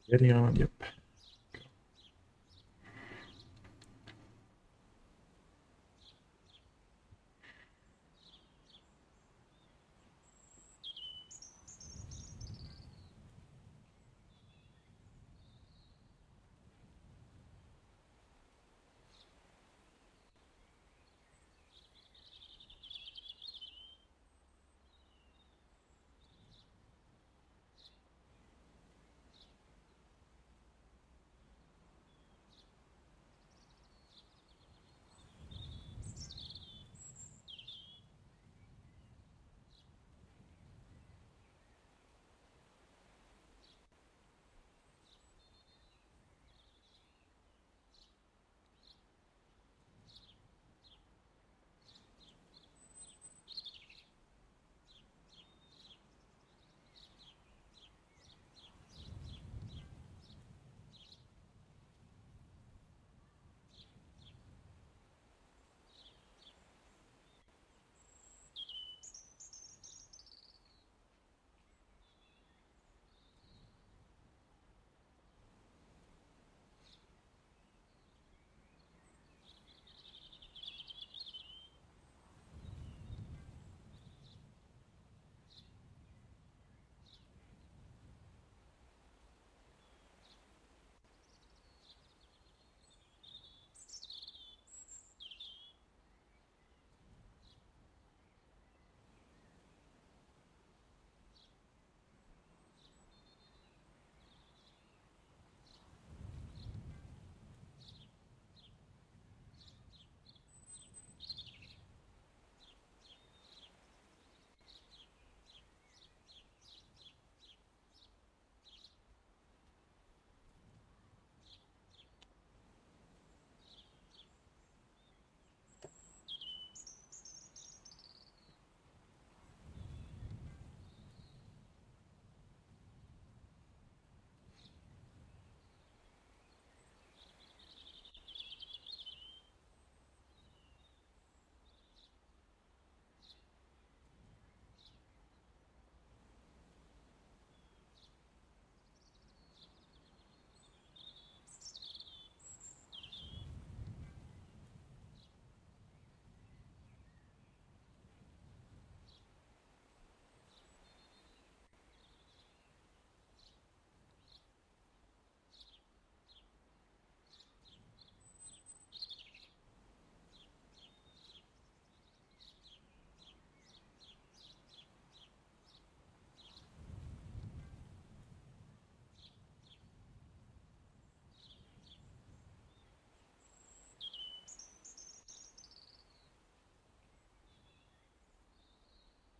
Getting on. Yep.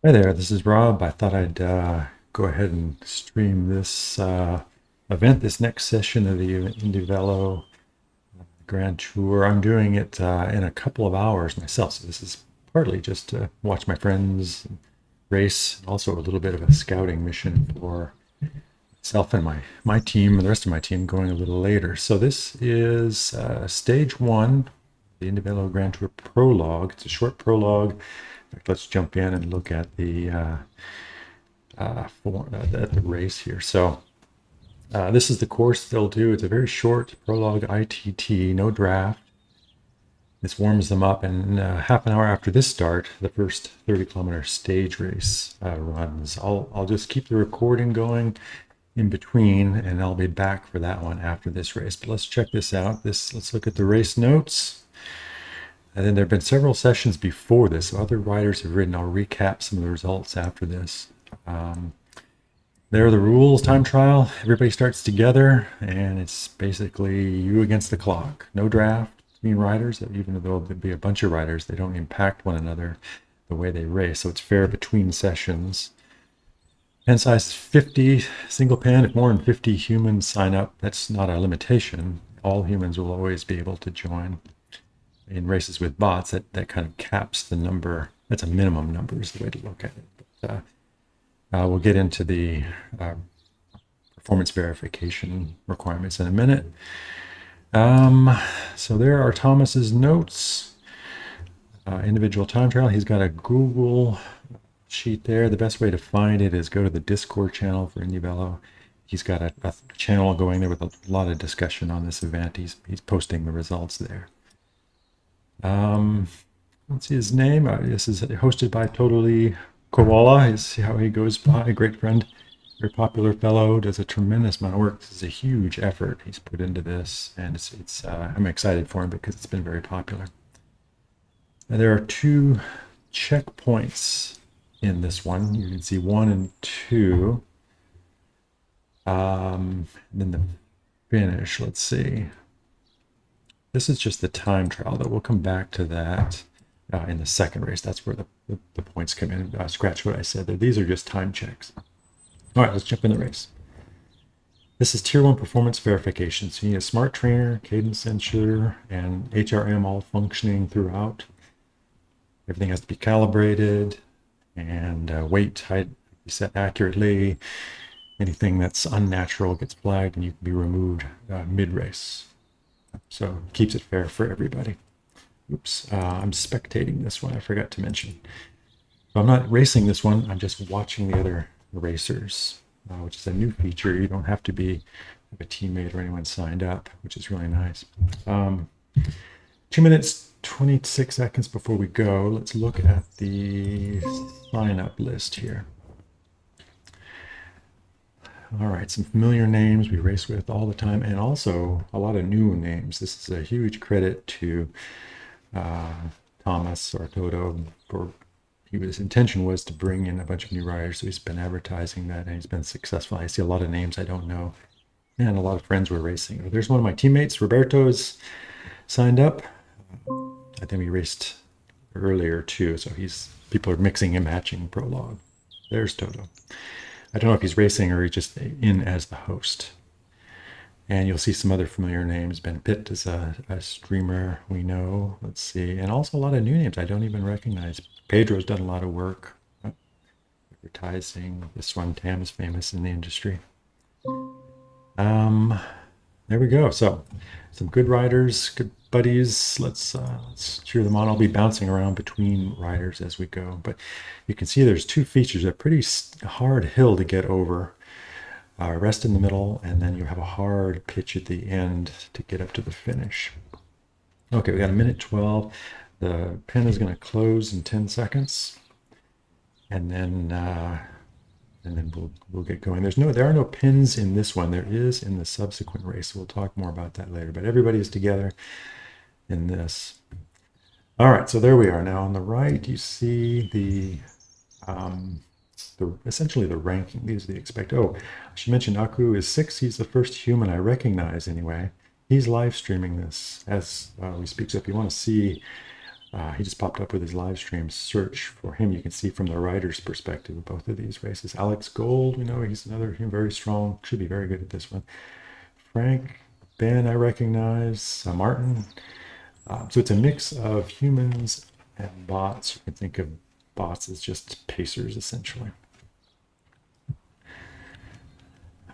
Hi there, this is Rob. I thought I'd go ahead and stream this event, this next session of the IndieVelo Grand Tour. I'm doing it in a couple of hours myself, so this is partly just to watch my friends race, also a little bit of a scouting mission for myself and my team and the rest of my team going a little later. So this is stage one, the IndieVelo Grand Tour Prologue. It's a short prologue. In fact, let's jump in and look at the race here. So this is the course they'll do. It's a very short prologue ITT, no draft. This warms them up, and half an hour after this start, the first 30-kilometer stage race runs. I'll just keep the recording going in between, and I'll be back for that one after this race. But let's check this out. Let's look at the race notes. And then there have been several sessions before this, so other riders have ridden. I'll recap some of the results after this. There are the rules, time trial. Everybody starts together, and it's basically you against the clock. No draft between riders, even though there'll be a bunch of riders, they don't impact one another the way they race, so it's fair between sessions. Pen size is 50, single pen. If more than 50 humans sign up, that's not a limitation. All humans will always be able to join. In races with bots, that kind of caps the number. That's a minimum number is the way to look at it. But, we'll get into the performance verification requirements in a minute. So there are Thomas's notes. Individual time trial. He's got a Google sheet there. The best way to find it is go to the Discord channel for IndieVelo he's got a channel going there with a lot of discussion on this event. He's posting the results there. Let's see his name. This is hosted by Totally Koala. Is how he goes by. A great friend, very popular fellow. Does a tremendous amount of work. This is a huge effort he's put into this, and I'm excited for him because it's been very popular. Now, there are 2 checkpoints in this one. You can see 1 and 2. And then the finish. Let's see. This is just the time trial, though. We'll come back to that in the second race. That's where the points come in. Scratch what I said there. These are just time checks. All right, let's jump in the race. This is Tier 1 performance verification. So you need a smart trainer, cadence sensor, and HRM all functioning throughout. Everything has to be calibrated, and weight, height be set accurately. Anything that's unnatural gets flagged, and you can be removed mid-race. So keeps it fair for everybody. Oops, I'm spectating this one. I forgot to mention. So I'm not racing this one. I'm just watching the other racers, which is a new feature. You don't have to have a teammate or anyone signed up, which is really nice. 2 minutes, 26 seconds before we go. Let's look at the sign-up list here. All right, some familiar names we race with all the time, and also a lot of new names. This is a huge credit to Thomas or Toto for his intention was to bring in a bunch of new riders, so he's been advertising that, and he's been successful. I see a lot of names I don't know, and a lot of friends were racing. There's one of my teammates, Roberto's signed up. I think we raced earlier too, so people are mixing and matching Prologue. There's Toto. I don't know if he's racing or he's just in as the host. And you'll see some other familiar names. Ben Pitt is a streamer we know. Let's see. And also a lot of new names I don't even recognize. Pedro's done a lot of work advertising. This one, Tam, is famous in the industry. There we go. So some good riders, good buddies. Let's cheer them on. I'll be bouncing around between riders as we go. But you can see there's 2 features. A pretty hard hill to get over. Rest in the middle, and then you have a hard pitch at the end to get up to the finish. Okay, we got 1:12. The pen is going to close in 10 seconds, and then we'll get going. There are no pins in this one. There is in the subsequent race. We'll talk more about that later. But everybody is together in this. All right, so there we are. Now on the right, you see essentially the ranking. These are the expected. Oh, I should mention Aku is 6. He's the first human I recognize anyway. He's live streaming this as we speak. So if you want to see, he just popped up with his live stream. Search for him. You can see from the rider's perspective of both of these races. Alex Gold, we know he's another very strong, should be very good at this one. Frank, Ben, I recognize. Martin. So it's a mix of humans and bots. You can think of bots as just pacers, essentially.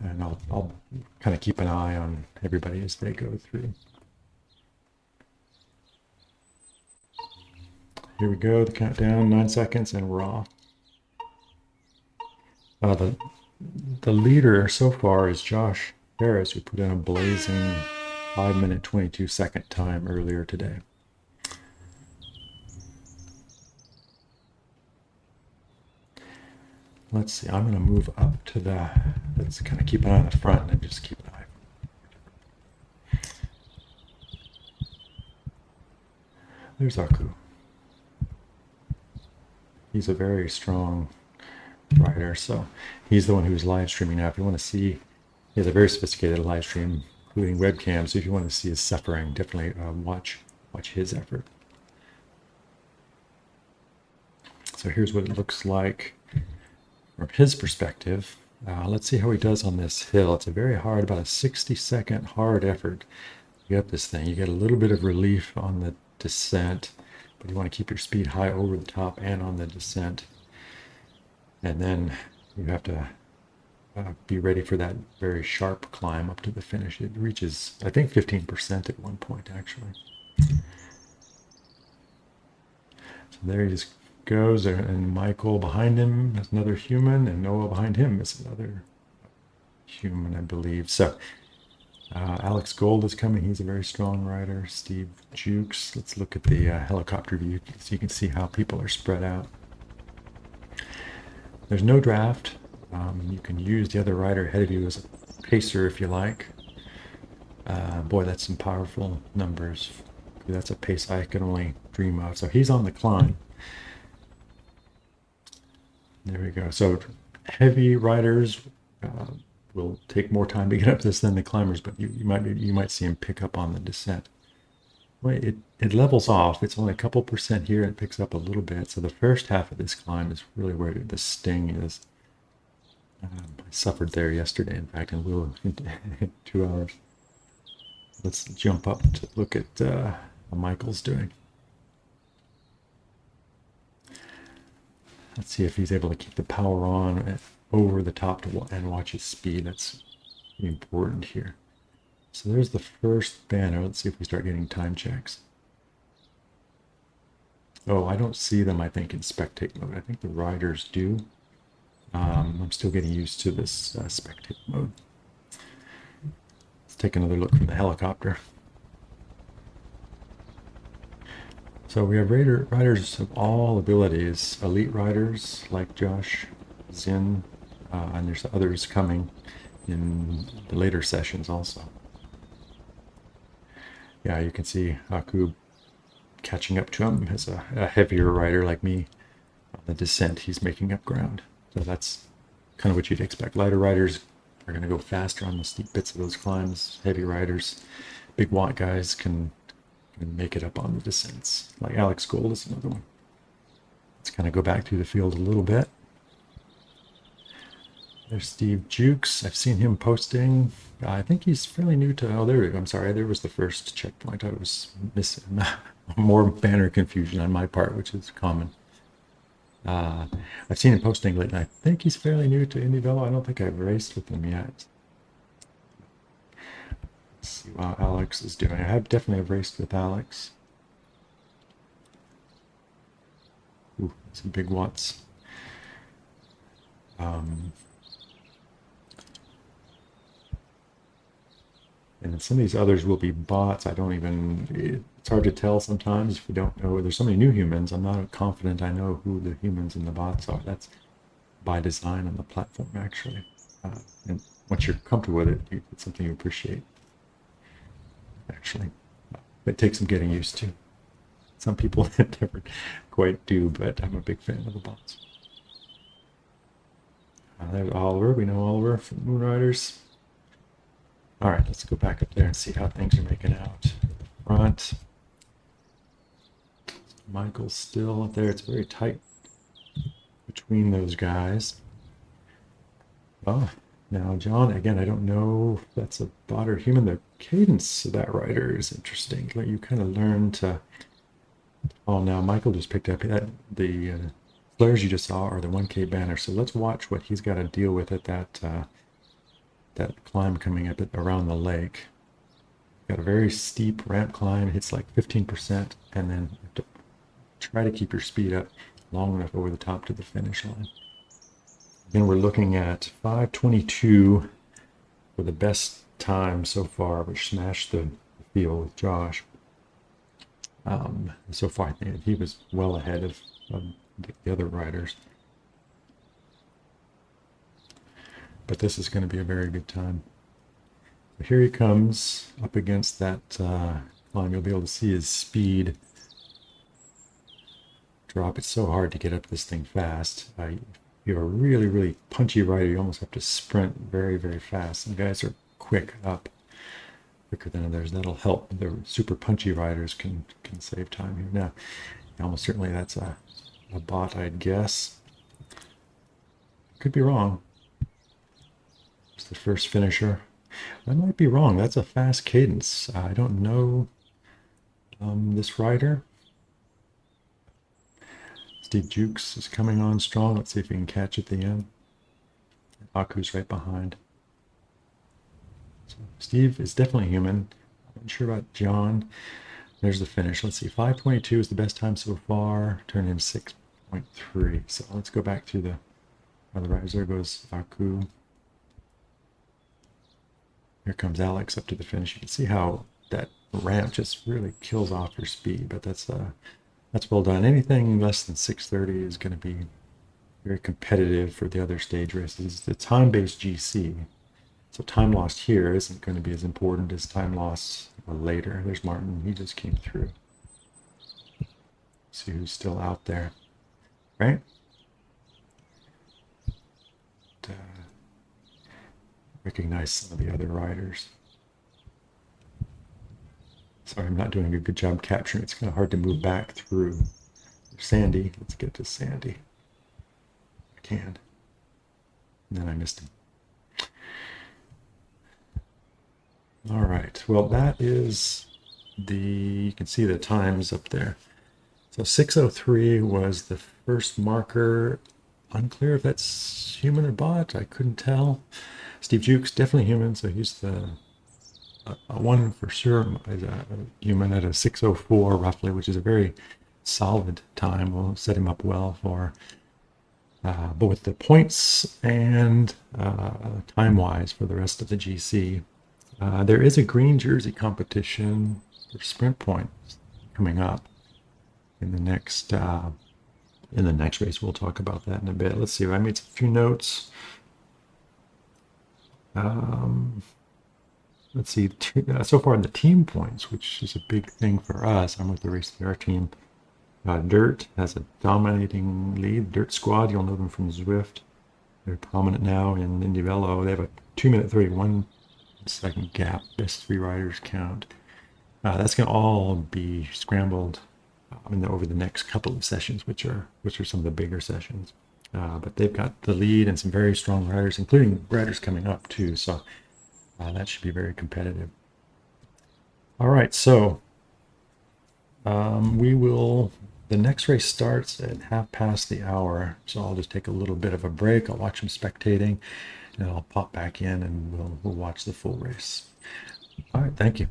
And I'll kind of keep an eye on everybody as they go through. Here we go, the countdown, 9 seconds, and we're off. The leader so far is Josh Harris, who put in a blazing 5-minute, 22-second time earlier today. Let's see, I'm going to move up to let's kind of keep an eye on the front and just keep an eye. There's Aku. He's a very strong rider, so he's the one who's live streaming now. If you want to see, he has a very sophisticated live stream, including webcam, so if you want to see his suffering, definitely watch his effort. So here's what it looks like from his perspective. Let's see how he does on this hill. It's a very hard, about a 60-second hard effort to get up this thing. You get a little bit of relief on the descent, but you want to keep your speed high over the top and on the descent. And then you have to be ready for that very sharp climb up to the finish. It reaches, I think, 15% at one point, actually. So there he just goes, and Michael behind him is another human, and Noah behind him is another human, I believe. So Alex Gold is coming. He's a very strong rider. Steve Jukes. Let's look at the helicopter view so you can see how people are spread out. There's no draft. You can use the other rider ahead of you as a pacer if you like. Boy, that's some powerful numbers. That's a pace I can only dream of. So he's on the climb. There we go. So heavy riders will take more time to get up this than the climbers, but you might see him pick up on the descent. Well, it levels off. It's only a couple percent here. It picks up a little bit. So the first half of this climb is really where the sting is. I suffered there yesterday, in fact, and we'll in 2 hours. Let's jump up to look at how Michael's doing. Let's see if he's able to keep the power on over the top and watch his speed. That's important here. So there's the first banner. Let's see if we start getting time checks. Oh, I don't see them, I think, in spectate mode. I think the riders do. I'm still getting used to this spectate mode. Let's take another look from the helicopter. So we have riders of all abilities, elite riders like Josh, Zin, and there's others coming in the later sessions also. Yeah, you can see Haku catching up to him as a heavier rider like me. On the descent, he's making up ground. So that's kind of what you'd expect. Lighter riders are going to go faster on the steep bits of those climbs. Heavy riders, big watt guys can make it up on the descents. Like Alex Gold is another one. Let's kind of go back through the field a little bit. There's Steve Jukes. I've seen him posting. I think he's fairly new to... Oh, there we go. I'm sorry. There was the first checkpoint. I was missing more banner confusion on my part, which is common. I've seen him posting lately. I think he's fairly new to IndieVelo. I don't think I've raced with him yet. Let's see how Alex is doing. I have definitely raced with Alex. Ooh, some big watts. And some of these others will be bots. I don't even, it's hard to tell sometimes if you don't know. There's so many new humans. I'm not confident I know who the humans and the bots are. That's by design on the platform, actually. And once you're comfortable with it, it's something you appreciate, actually. It takes some getting used to. Some people never quite do, but I'm a big fan of the bots. There's Oliver. We know Oliver from Moonriders. All right, let's go back up there and see how things are making out. Front. Michael's still up there. It's very tight between those guys. Oh, now John, again, I don't know if that's a bot or human. The cadence of that rider is interesting. Like you kind of learn to... Oh, now Michael just picked up that the flares you just saw are the 1K banner. So let's watch what he's got to deal with at that climb coming up around the lake. Got a very steep ramp climb. It hits like 15%, and then you have to try to keep your speed up long enough over the top to the finish line. Again, we're looking at 5:22 for the best time so far, which smashed the field with Josh. So far, I think he was well ahead of the other riders. But this is going to be a very good time. So here he comes up against that climb. You'll be able to see his speed drop. It's so hard to get up this thing fast. If you're a really, really punchy rider, you almost have to sprint very, very fast. Some guys are quick up, quicker than others. That'll help. The super punchy riders can save time here. Now, almost certainly that's a bot, I'd guess. Could be wrong. The first finisher. I might be wrong. That's a fast cadence. I don't know this rider. Steve Jukes is coming on strong. Let's see if he can catch at the end. Aku's right behind. So Steve is definitely human. I'm not sure about John. There's the finish. Let's see. 5:22 is the best time so far. Turned in 6.3. So let's go back to the other riders. There goes Aku. Here comes Alex up to the finish. You can see how that ramp just really kills off your speed, but that's well done. Anything less than 6:30 is going to be very competitive for the other stage races. The time-based GC, so time lost here isn't going to be as important as time lost later. There's Martin. He just came through. See who's still out there, right? Recognize some of the other riders. Sorry, I'm not doing a good job capturing. It's kind of hard to move back through. Sandy, let's get to Sandy. I can. And then I missed him. All right, well, that is you can see the times up there. So 6:03 was the first marker. Unclear if that's human or bot. I couldn't tell. Steve Jukes, definitely human, so he's the one for sure is a human at a 6:04 roughly, which is a very solid time. Will set him up well for both the points and time-wise for the rest of the GC. There is a green jersey competition for sprint points coming up in the next race. We'll talk about that in a bit. Let's see. I made a few notes. Let's see. So far in the team points, which is a big thing for us. I'm with the Race CR team. Dirt has a dominating lead. Dirt Squad, you'll know them from Zwift. They're prominent now in IndieVelo. They have a 2-minute 31 second gap. Best three riders count. That's going to all be scrambled over the next couple of sessions, which are some of the bigger sessions. But they've got the lead and some very strong riders, including riders coming up too. So that should be very competitive. All right, so the next race starts at 1/2 the hour. So I'll just take a little bit of a break. I'll watch them spectating, and I'll pop back in and we'll watch the full race. All right, thank you.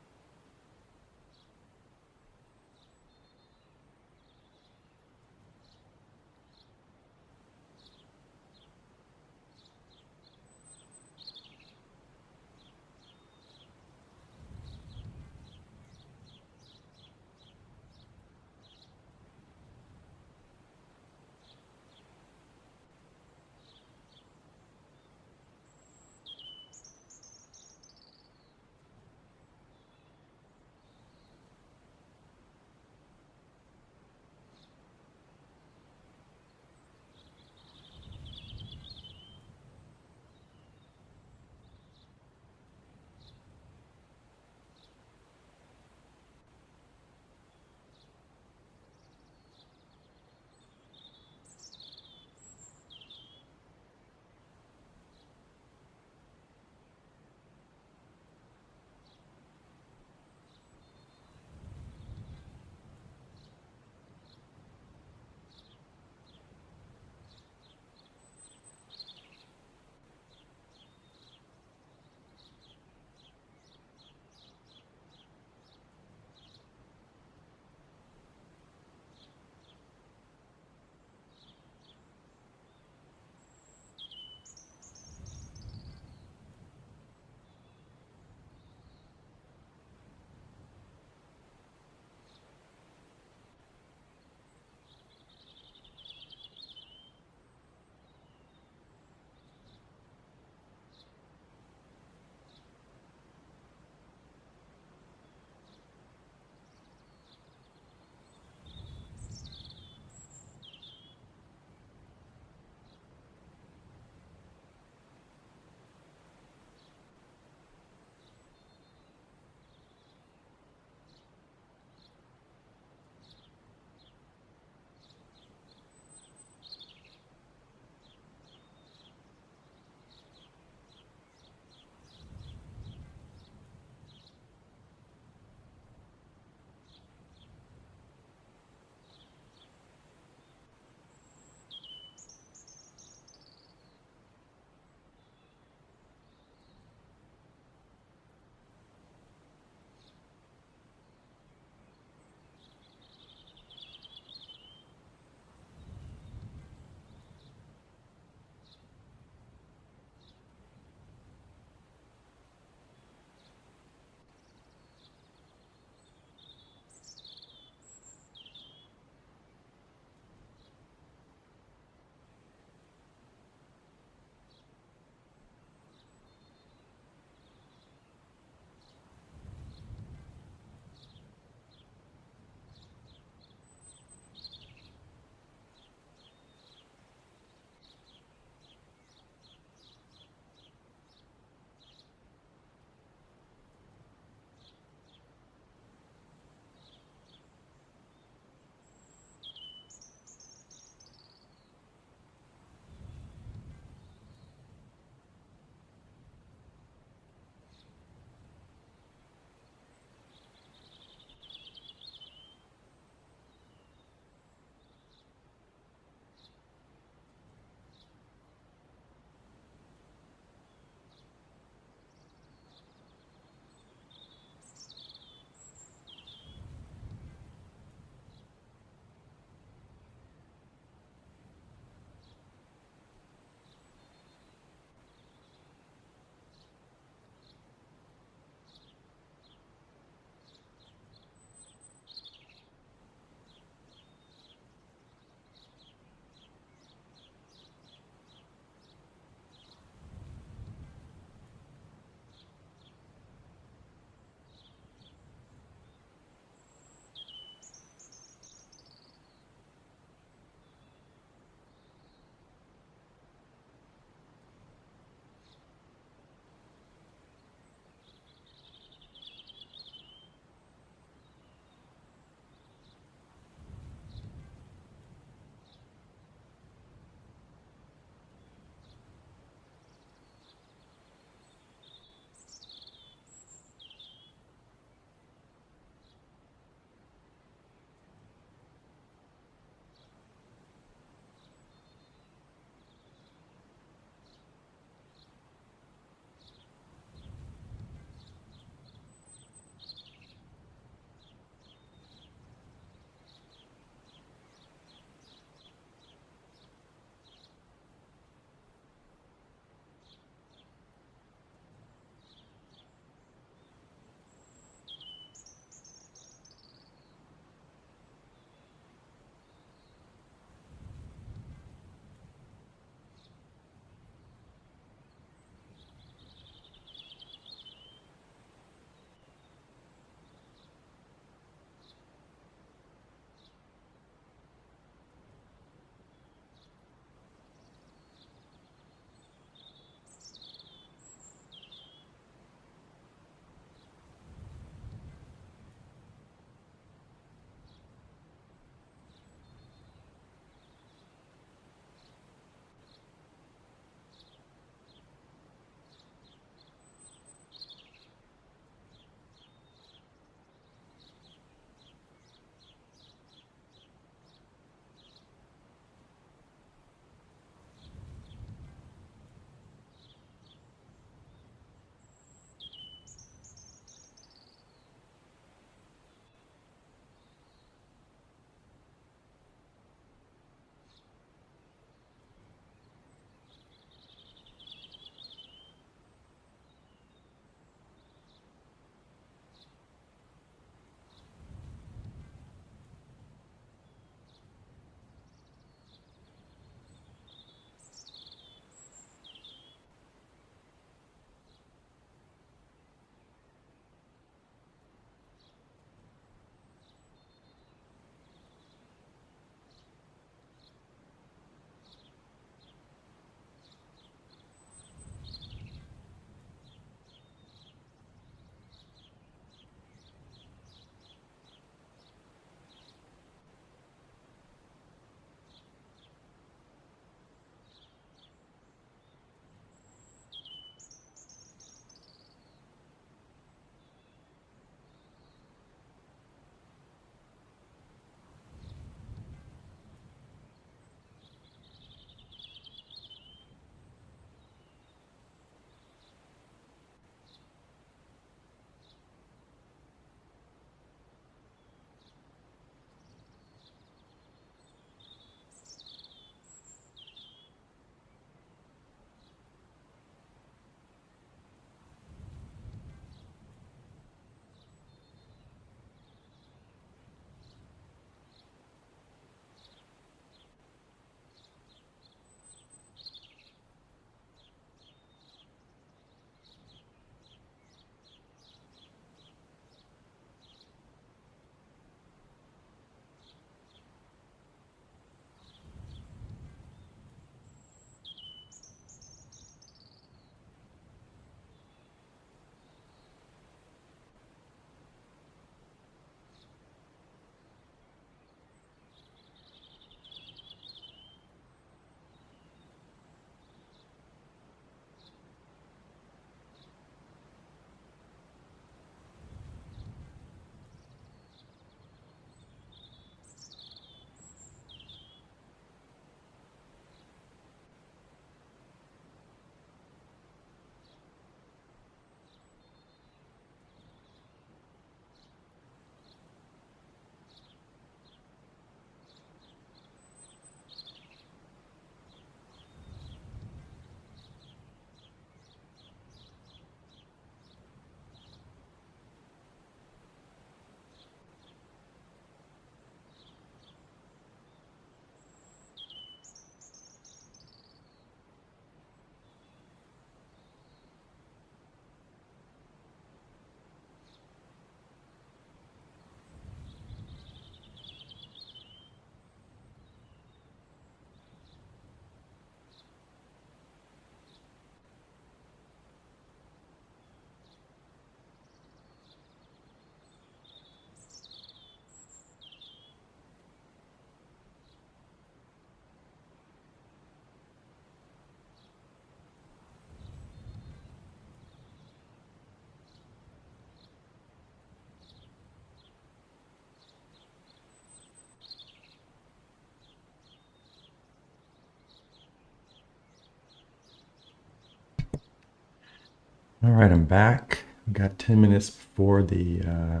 All right, I'm back. We got 10 minutes before the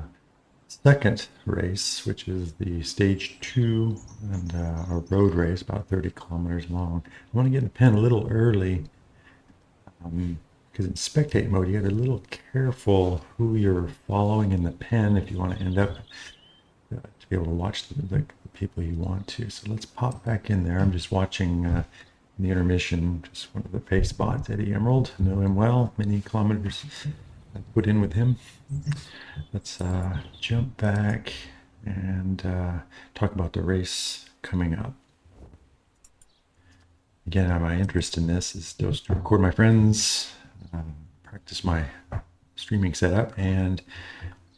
second race, which is the stage 2 and a road race, about 30 kilometers long. I want to get in the pen a little early because in spectate mode, you got to be a little careful who you're following in the pen if you want to end up to be able to watch the people you want to. So let's pop back in there. I'm just watching in the intermission, just one of the pace spots, Eddie Emerald. I know him well, many kilometers I put in with him. Let's jump back and talk about the race coming up. Again, my interest in this is just to record my friends, practice my streaming setup, and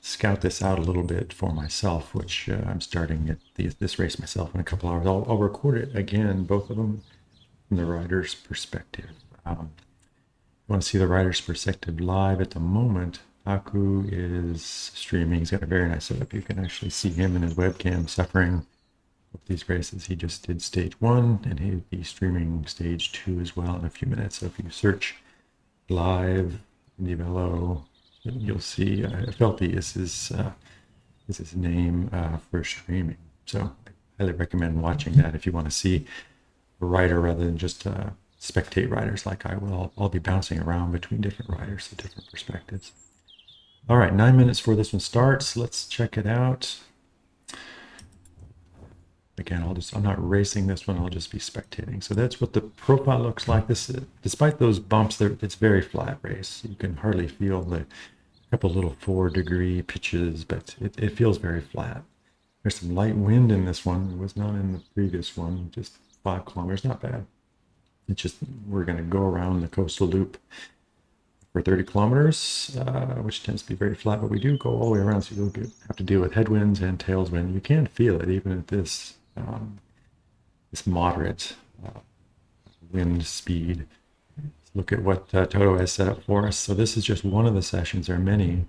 scout this out a little bit for myself, which I'm starting at this race myself in a couple hours. I'll record it again, both of them, from the rider's perspective. You want to see the rider's perspective live at the moment. Aku is streaming. He's got a very nice setup. You can actually see him in his webcam suffering with these races. He just did stage 1, and he'll be streaming stage 2 as well in a few minutes. So if you search live IndieVelo, you'll see Felty is his name for streaming. So I highly recommend watching that if you want to see a rider rather than just spectate riders like I will. I'll be bouncing around between different riders with different perspectives. All right, 9 minutes before this one starts. Let's check it out. Again, I'm not racing this one. I'll just be spectating. So that's what the profile looks like. This, despite those bumps, it's very flat race. You can hardly feel the couple little 4-degree pitches, but it feels very flat. There's some light wind in this one. It was not in the previous one. Just 5 kilometers, not bad. It's just we're going to go around the coastal loop for 30 kilometers, which tends to be very flat, but we do go all the way around, so you'll have to deal with headwinds and tailwind. You can feel it even at this moderate wind speed. Let's look at what Toto has set up for us. So this is just one of the sessions. There are many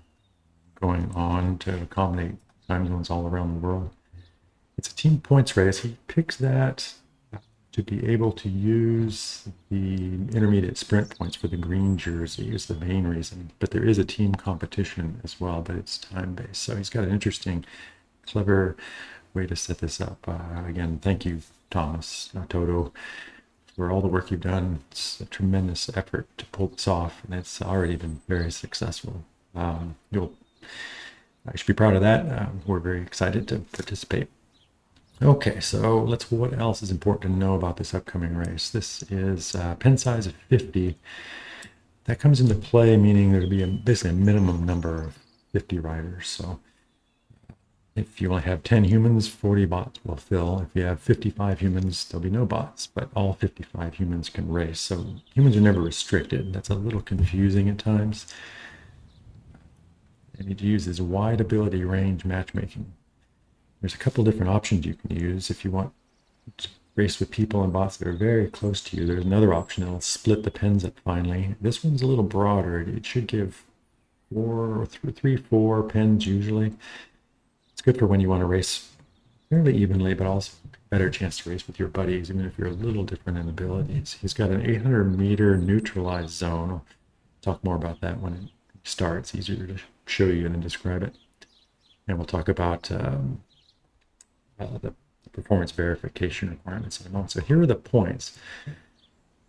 going on to accommodate time zones all around the world. It's a team points race. He picks that to be able to use the intermediate sprint points for the green jersey is the main reason. But there is a team competition as well, but it's time-based. So he's got an interesting, clever way to set this up. Again, thank you, Thomas, Toto, for all the work you've done. It's a tremendous effort to pull this off, and it's already been very successful. I should be proud of that. We're very excited to participate. Okay, so what else is important to know about this upcoming race? This is pen size of 50. That comes into play, meaning there'll be basically a minimum number of 50 riders. So if you only have 10 humans, 40 bots will fill. If you have 55 humans, there'll be no bots, but all 55 humans can race. So humans are never restricted. That's a little confusing at times. You need to use this wide ability range matchmaking. There's a couple different options you can use. If you want to race with people and bots that are very close to you, there's another option that'll split the pens up finally. This one's a little broader. It should give 4 pens usually. It's good for when you want to race fairly evenly, but also a better chance to race with your buddies, even if you're a little different in abilities. He's got an 800-meter neutralized zone. I'll talk more about that when it starts. Easier to show you than describe it. And we'll talk about the performance verification requirements in a moment. So here are the points.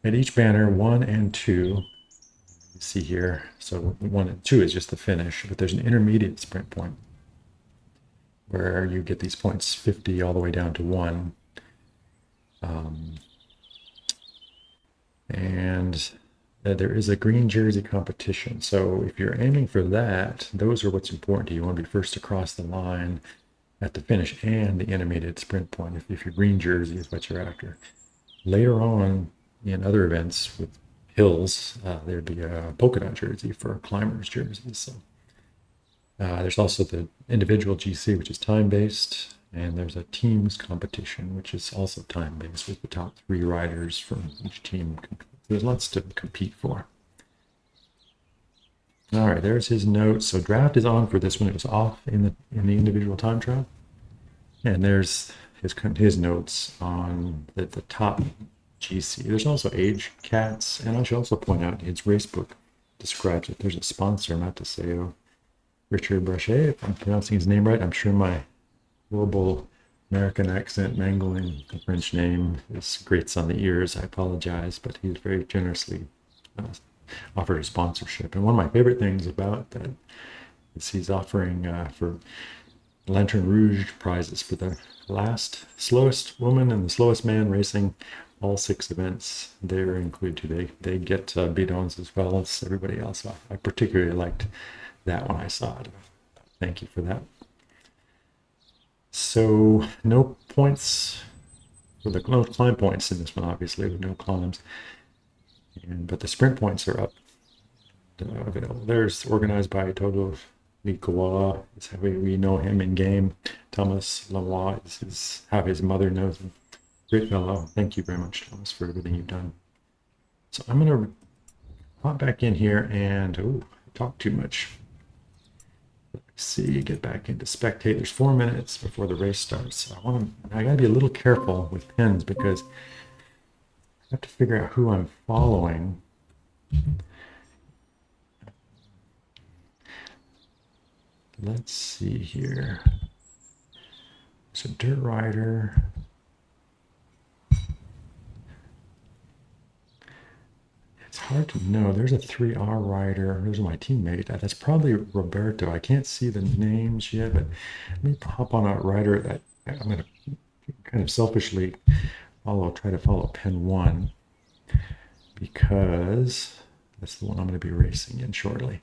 At each banner, 1 and 2, you see here, so 1 and 2 is just the finish, but there's an intermediate sprint point where you get these points 50 all the way down to 1. And there is a green jersey competition. So if you're aiming for that, those are what's important to you. You want to be first to cross the line at the finish and the intermediate sprint point if your green jersey is what you're after. Later on in other events with hills, there'd be a polka dot jersey for climbers jerseys. So there's also the individual GC, which is time-based, and there's a teams competition, which is also time-based with the top 3 riders from each team. There's lots to compete for. All right, there's his notes. So draft is on for this one. It was off in the individual time trial. And there's his notes on the top GC. There's also age cats, and I should also point out his race book describes it. There's a sponsor, Mataseo Richard Brachet, if I'm pronouncing his name right. I'm sure my horrible American accent mangling the French name is grates on the ears. I apologize, but he's very generously offered a sponsorship. And one of my favorite things about that is he's offering for Lantern Rouge prizes for the slowest woman and the slowest man racing all 6 events. They're included too. They get bidons as well as everybody else. I particularly liked that when I saw it. Thank you for that. So no points for no climb points in this one, obviously, with no climbs. But the sprint points are up. Available. There's organized by Todo Nikola. Is how we know him in game. Thomas Lavoie is how his mother knows him. Great fellow. Thank you very much, Thomas, for everything you've done. So I'm going to hop back in here and talk too much. Let's see, get back into Spectate. There's 4 minutes before the race starts. I got to be a little careful with pins because I have to figure out who I'm following. Let's see here. So dirt rider. It's hard to know. There's a 3R rider. There's my teammate. That's probably Roberto. I can't see the names yet, but let me hop on a rider that I'm going to kind of selfishly try to follow Pen 1 because that's the one I'm going to be racing in shortly.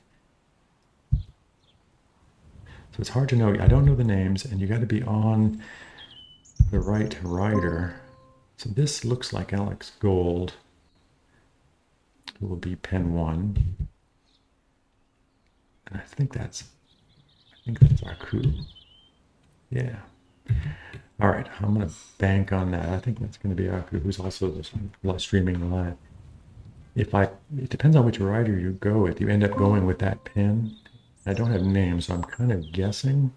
So it's hard to know. I don't know the names, and you got to be on the right rider. So this looks like Alex Gold. It will be Pen 1. And I think that's Aku. Yeah. All right, I'm going to bank on that. I think that's going to be Aku, who's also streaming live. It depends on which rider you go with. You end up going with that pin. I don't have names, so I'm kind of guessing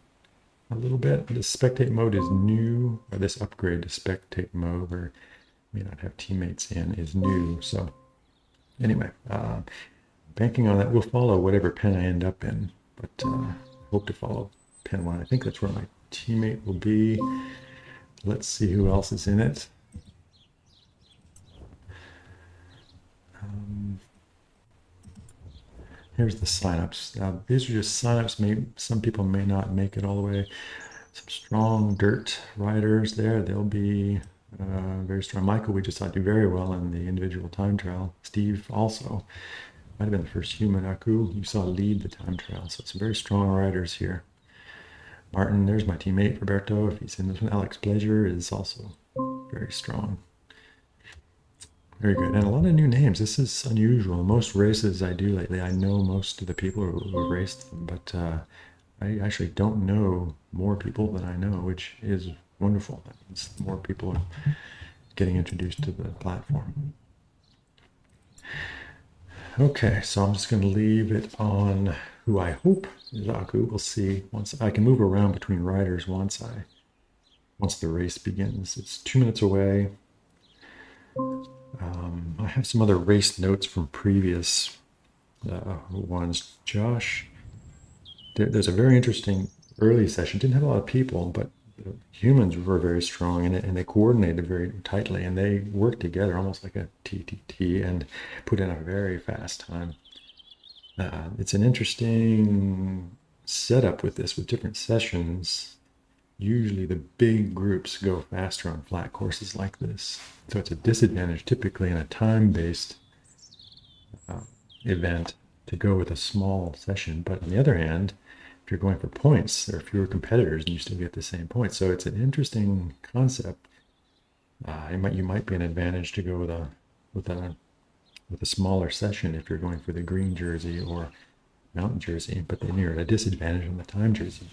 a little bit. This spectate mode is new, or this upgrade to spectate mode, where you may not have teammates in, is new. So anyway, banking on that, we'll follow whatever pen I end up in, but hope to follow pen 1. I think that's where my teammate will be. Let's see who else is in it. Here's the signups. These are just signups. Some people may not make it all the way. Some strong dirt riders there. They'll be very strong. Michael, we just saw do very well in the individual time trial. Steve also might have been the first human. Aku, you saw lead the time trial. So some very strong riders here. Martin, there's my teammate Roberto. If he's in this one, Alex Pleasure is also very strong. Very good. And a lot of new names. This is unusual. Most races I do lately, I know most of the people who have raced them, but I actually don't know more people than I know, which is wonderful. That means more people are getting introduced to the platform. Okay, so I'm just going to leave it on who I hope is Aku. We'll see. Once I can move around between riders once the race begins. It's 2 minutes away. I have some other race notes from previous ones. Josh, there's a very interesting early session. Didn't have a lot of people, but the humans were very strong in it, and they coordinated very tightly, and they worked together almost like a TTT and put in a very fast time. It's an interesting setup with this, with different sessions. Usually the big groups go faster on flat courses like this. So it's a disadvantage typically in a time-based event to go with a small session. But on the other hand, if you're going for points, there are fewer competitors and you still get the same points. So it's an interesting concept. You might be an advantage to go with a smaller session if you're going for the green jersey or mountain jersey, but then you're at a disadvantage on the time jersey.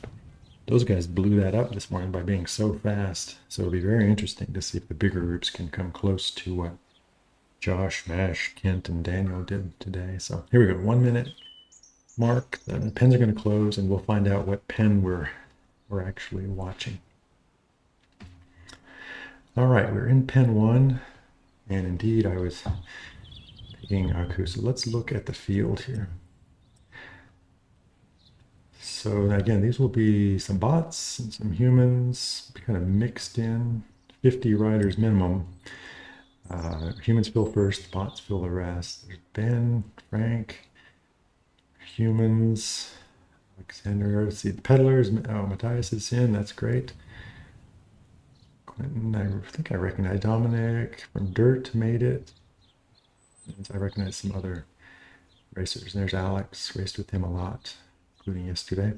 Those guys blew that up this morning by being so fast. So it'll be very interesting to see if the bigger groups can come close to what Josh, Mash, Kent, and Daniel did today. So here we go, 1 minute mark. The pens are going to close, and we'll find out what pen we're actually watching. All right, we're in pen 1, and indeed I was taking Aku. So let's look at the field here. So again, these will be some bots and some humans, kind of mixed in, 50 riders minimum. Humans fill first, bots fill the rest. There's Ben, Frank, humans, Alexander. Let's see, the peddlers. Oh, Matthias is in. That's great. Quentin, I think I recognize Dominic from Dirt, made it. And I recognize some other racers. And there's Alex, raced with him a lot, including yesterday.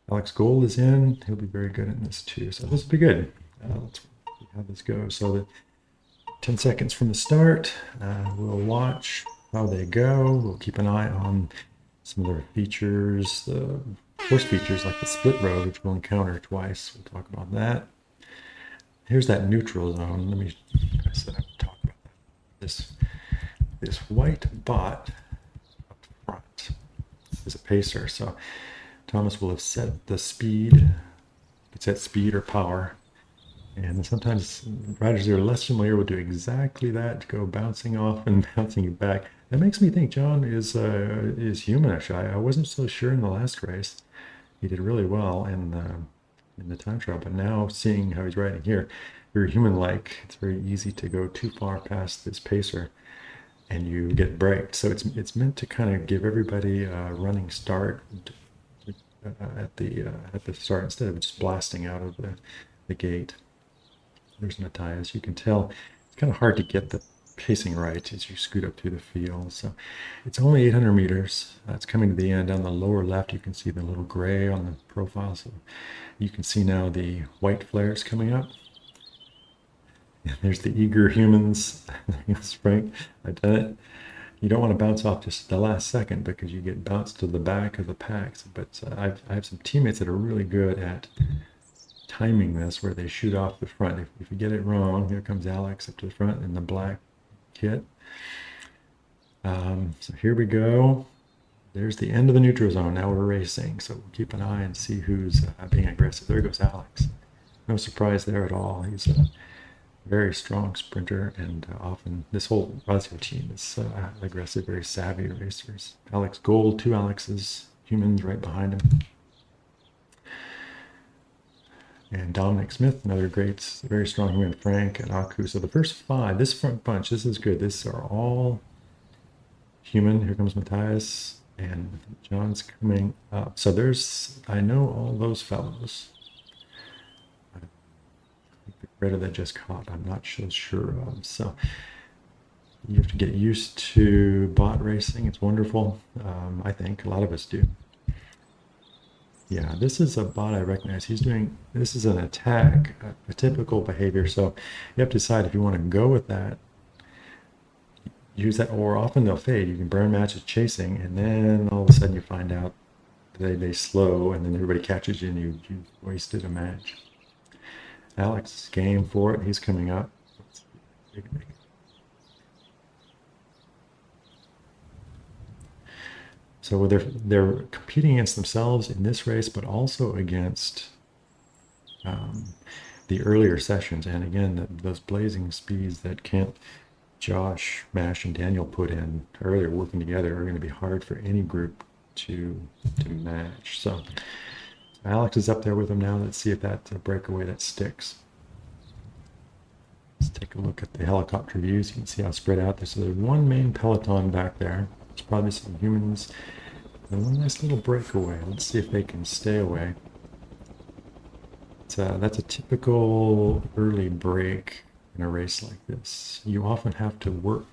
Alex Gold is in. He'll be very good in this too. So this will be good. Let's see how this goes. So the 10 seconds from the start, we'll watch how they go. We'll keep an eye on some of their features, the course features like the split road, which we'll encounter twice. We'll talk about that. Here's that neutral zone. Let me talk about that. This white bot up front is a pacer. So Thomas will have set the speed. It's set speed or power. And sometimes riders that are less familiar will do exactly that, to go bouncing off and bouncing back. That makes me think John is human, actually. I wasn't so sure in the last race. He did really well in the time trial, but now seeing how he's riding here, very human-like. It's very easy to go too far past this pacer, and you get braked. So it's meant to kind of give everybody a running start at the start instead of just blasting out of the gate. There's Matthias. You can tell it's kind of hard to get the pacing right as you scoot up through the field. So it's only 800 meters. It's coming to the end. On the lower left, you can see the little gray on the profile. So you can see now the white flares coming up. And there's the eager humans. Yes, Frank, I've done it. You don't want to bounce off just the last second because you get bounced to the back of the packs. But I have some teammates that are really good at timing this, where they shoot off the front. If you get it wrong, here comes Alex up to the front in the black kit. So here we go. There's the end of the neutral zone. Now we're racing, so we'll keep an eye and see who's being aggressive. There goes Alex. No surprise there at all. He's a very strong sprinter, and often this whole Lazio team is aggressive, very savvy racers. Alex Gold, two Alexes, humans right behind him. And Dominic Smith, another great, very strong human, Frank and Aku. So the first five, this front bunch, this is good. These are all human. Here comes Matthias, and John's coming up. So I know all those fellows. I think the Greta that just caught, I'm not so sure of. So you have to get used to bot racing. It's wonderful. I think a lot of us do. Yeah, this is a bot I recognize. This is an attack, a typical behavior. So you have to decide if you want to go with that, use that, or often they'll fade. You can burn matches chasing, and then all of a sudden you find out they slow, and then everybody catches you, and you wasted a match. Alex is game for it. He's coming up. So they're competing against themselves in this race, but also against the earlier sessions. And again, those blazing speeds that Kent, Josh, Mash, and Daniel put in earlier, working together, are going to be hard for any group to match. So Alex is up there with them now. Let's see if that's a breakaway that sticks. Let's take a look at the helicopter views. You can see how spread out this. So there's one main peloton back there. There's probably some humans and one nice little breakaway. Let's see if they can stay away. That's a typical early break in a race like this. You often have to work.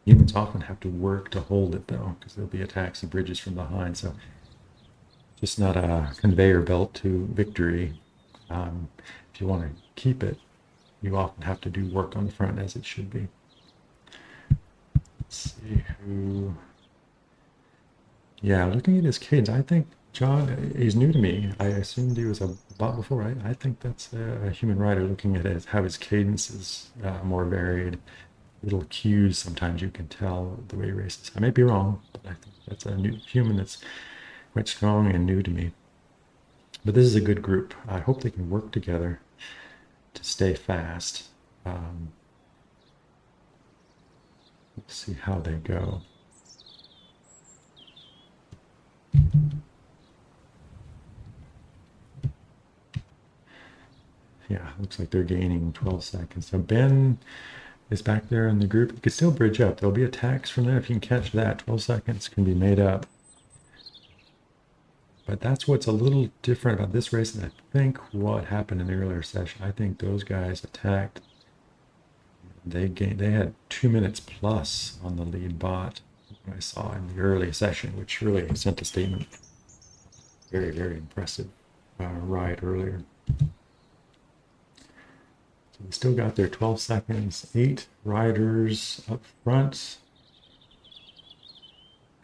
Humans often have to work to hold it, though, because there'll be attacks and bridges from behind. So just not a conveyor belt to victory. If you want to keep it, you often have to do work on the front, as it should be. Let's see who. Yeah, looking at his cadence, I think John, he's new to me. I assumed he was a bot before, right? I think that's a human rider. Looking at how his cadence is more varied. Little cues, sometimes you can tell the way he races. I may be wrong, but I think that's a new human that's quite strong and new to me. But this is a good group. I hope they can work together to stay fast. Let's see how they go. Yeah, looks like they're gaining 12 seconds. So Ben is back there in the group. You can still bridge up. There'll be attacks from there. If you can catch that, 12 seconds can be made up. But that's what's a little different about this race. And I think what happened in the earlier session, I think those guys attacked. They had 2 minutes plus on the lead bot I saw in the early session, which really sent a statement. Very, very impressive ride earlier. So they still got their 12 seconds, 8 riders up front.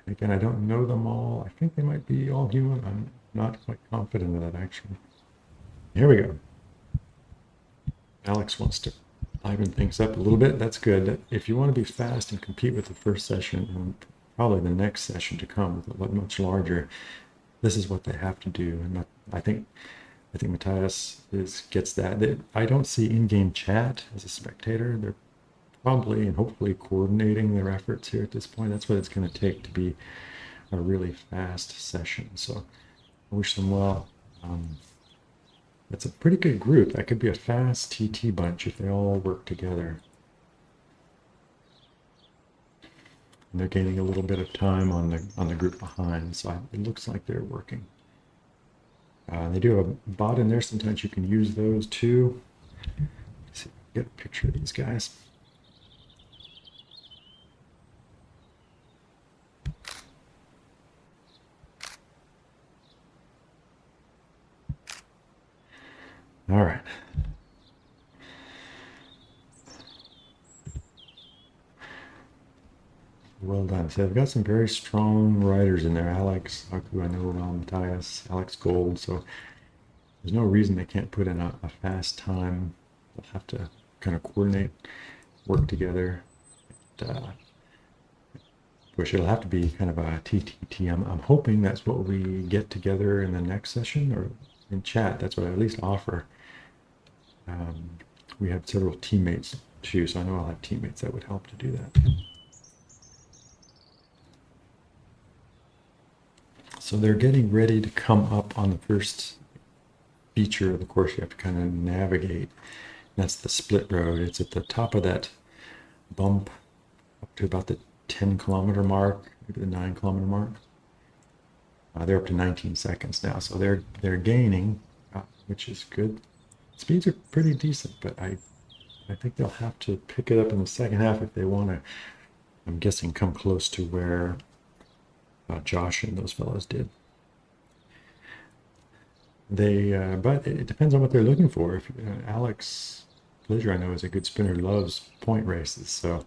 And again, I don't know them all. I think they might be all human. I'm not quite confident of that, actually. Here we go. Alex wants to liven things up a little bit. That's good. If you want to be fast and compete with the first session and probably the next session to come with a much larger, this is what they have to do. And I think Matthias gets that. I don't see in-game chat as a spectator. They're probably and hopefully coordinating their efforts here at this point. That's what it's going to take to be a really fast session. So I wish them well. That's a pretty good group. That could be a fast TT bunch if they all work together. And they're gaining a little bit of time on the group behind, so it looks like they're working. They do have a bot in there. Sometimes you can use those too. Let's see if I can get a picture of these guys. All right. Well done. So they've got some very strong riders in there. Alex, Aku, I know well, Matthias, Alex Gold. So there's no reason they can't put in a fast time. They'll have to kind of coordinate, work together. Which it'll have to be kind of a TTT. I'm hoping that's what we get together in the next session or in chat. That's what I at least offer. We have several teammates too, so I know I'll have teammates that would help to do that. So they're getting ready to come up on the first feature of the course you have to kind of navigate. That's the split road. It's at the top of that bump up to about the 10-kilometer mark, maybe the 9-kilometer mark. They're up to 19 seconds now, so they're gaining, which is good. Speeds are pretty decent, but I think they'll have to pick it up in the second half if they want to, I'm guessing, come close to where Josh and those fellows did. But it depends on what they're looking for. If Alex Pleasure, I know, is a good spinner who loves point races, so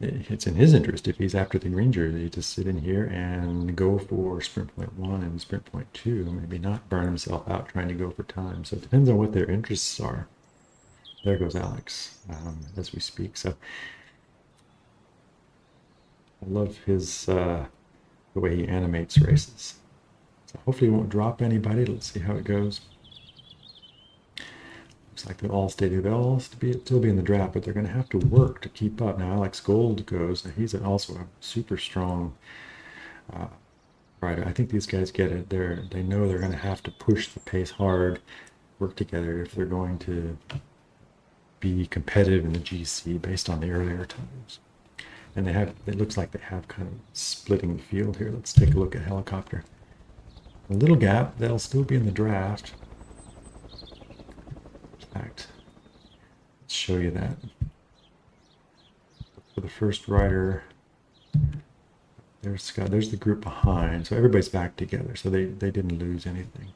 it's in his interest if he's after the green jersey to sit in here and go for sprint point 1 and sprint point 2, maybe not burn himself out trying to go for time. So it depends on what their interests are. There goes Alex as we speak. So I love his the way he animates races. So hopefully he won't drop anybody. Let's see how it goes. Looks like they'll all still be in the draft, but they're going to have to work to keep up. Now Alex Gold goes. He's also a super strong rider. I think these guys get it. They know they're going to have to push the pace hard, work together if they're going to be competitive in the GC based on the earlier times. And it looks like they have kind of splitting the field here. Let's take a look at helicopter. A little gap. They'll still be in the draft. In fact, let's show you that. For the first rider, there's Scott. There's the group behind. So everybody's back together. So they didn't lose anything.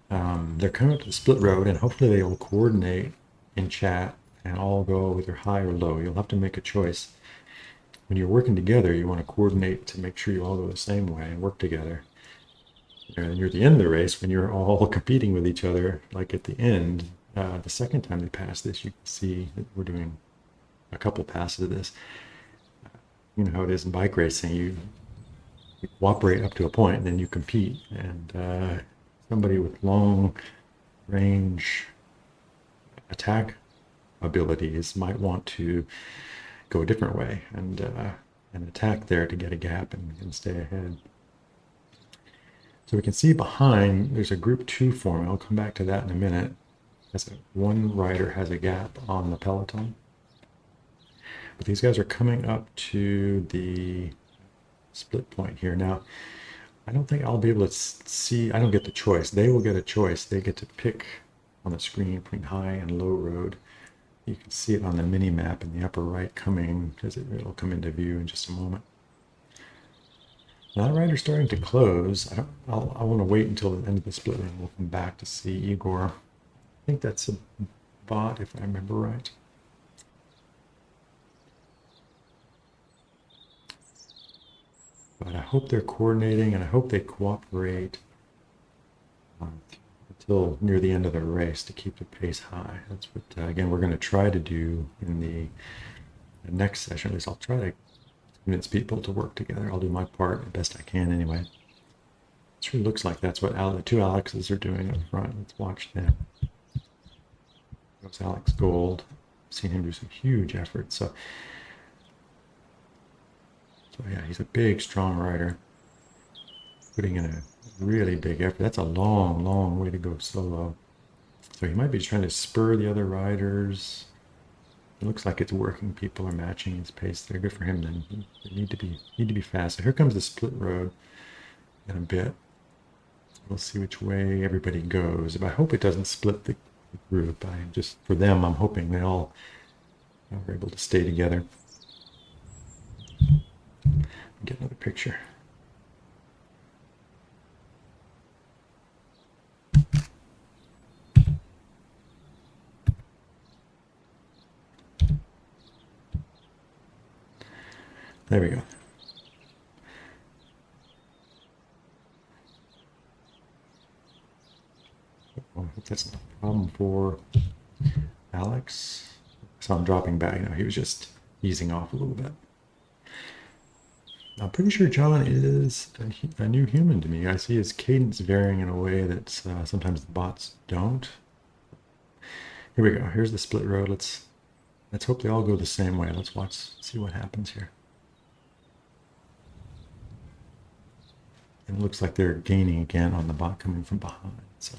They're coming up to the split road, and hopefully they will coordinate in chat and all go either high or low. You'll have to make a choice. When you're working together, you want to coordinate to make sure you all go the same way and work together. And you're at the end of the race, when you're all competing with each other, like at the end, the second time they pass this, you can see that we're doing a couple passes of this. You know how it is in bike racing. You cooperate up to a point, and then you compete. And somebody with long range attack abilities might want to go a different way and attack there to get a gap and stay ahead. So we can see behind, there's a group 2 forming. I'll come back to that in a minute. As one rider has a gap on the peloton. But these guys are coming up to the split point here. Now, I don't think I'll be able to see, I don't get the choice. They will get a choice. They get to pick on the screen between high and low road. You can see it on the mini map in the upper right coming, because it'll come into view in just a moment. Now that rider's starting to close. I want to wait until the end of the split and we'll come back to see Igor. I think that's a bot, if I remember right. But I hope they're coordinating and I hope they cooperate until near the end of the race to keep the pace high. That's what, again, we're going to try to do in the next session. At least I'll try to convince people to work together. I'll do my part the best I can anyway. It sure looks like that's what the two Alexes are doing up front. Let's watch them. There's Alex Gold. I've seen him do some huge efforts. So yeah, he's a big, strong rider, putting in a really big effort. That's a long, long way to go solo. So he might be trying to spur the other riders. It looks like it's working. People are matching his pace. They're good for him then. They need to be fast. So here comes the split road in a bit. We'll see which way everybody goes. But I hope it doesn't split the group. For them, I'm hoping they all are able to stay together. Get another picture. There we go. I hope that's not a problem for Alex. So I'm dropping back. He was just easing off a little bit. I'm pretty sure John is a new human to me. I see his cadence varying in a way that sometimes the bots don't. Here we go. Here's the split road. Let's hope they all go the same way. Let's see what happens here. And it looks like they're gaining again on the bot coming from behind. So,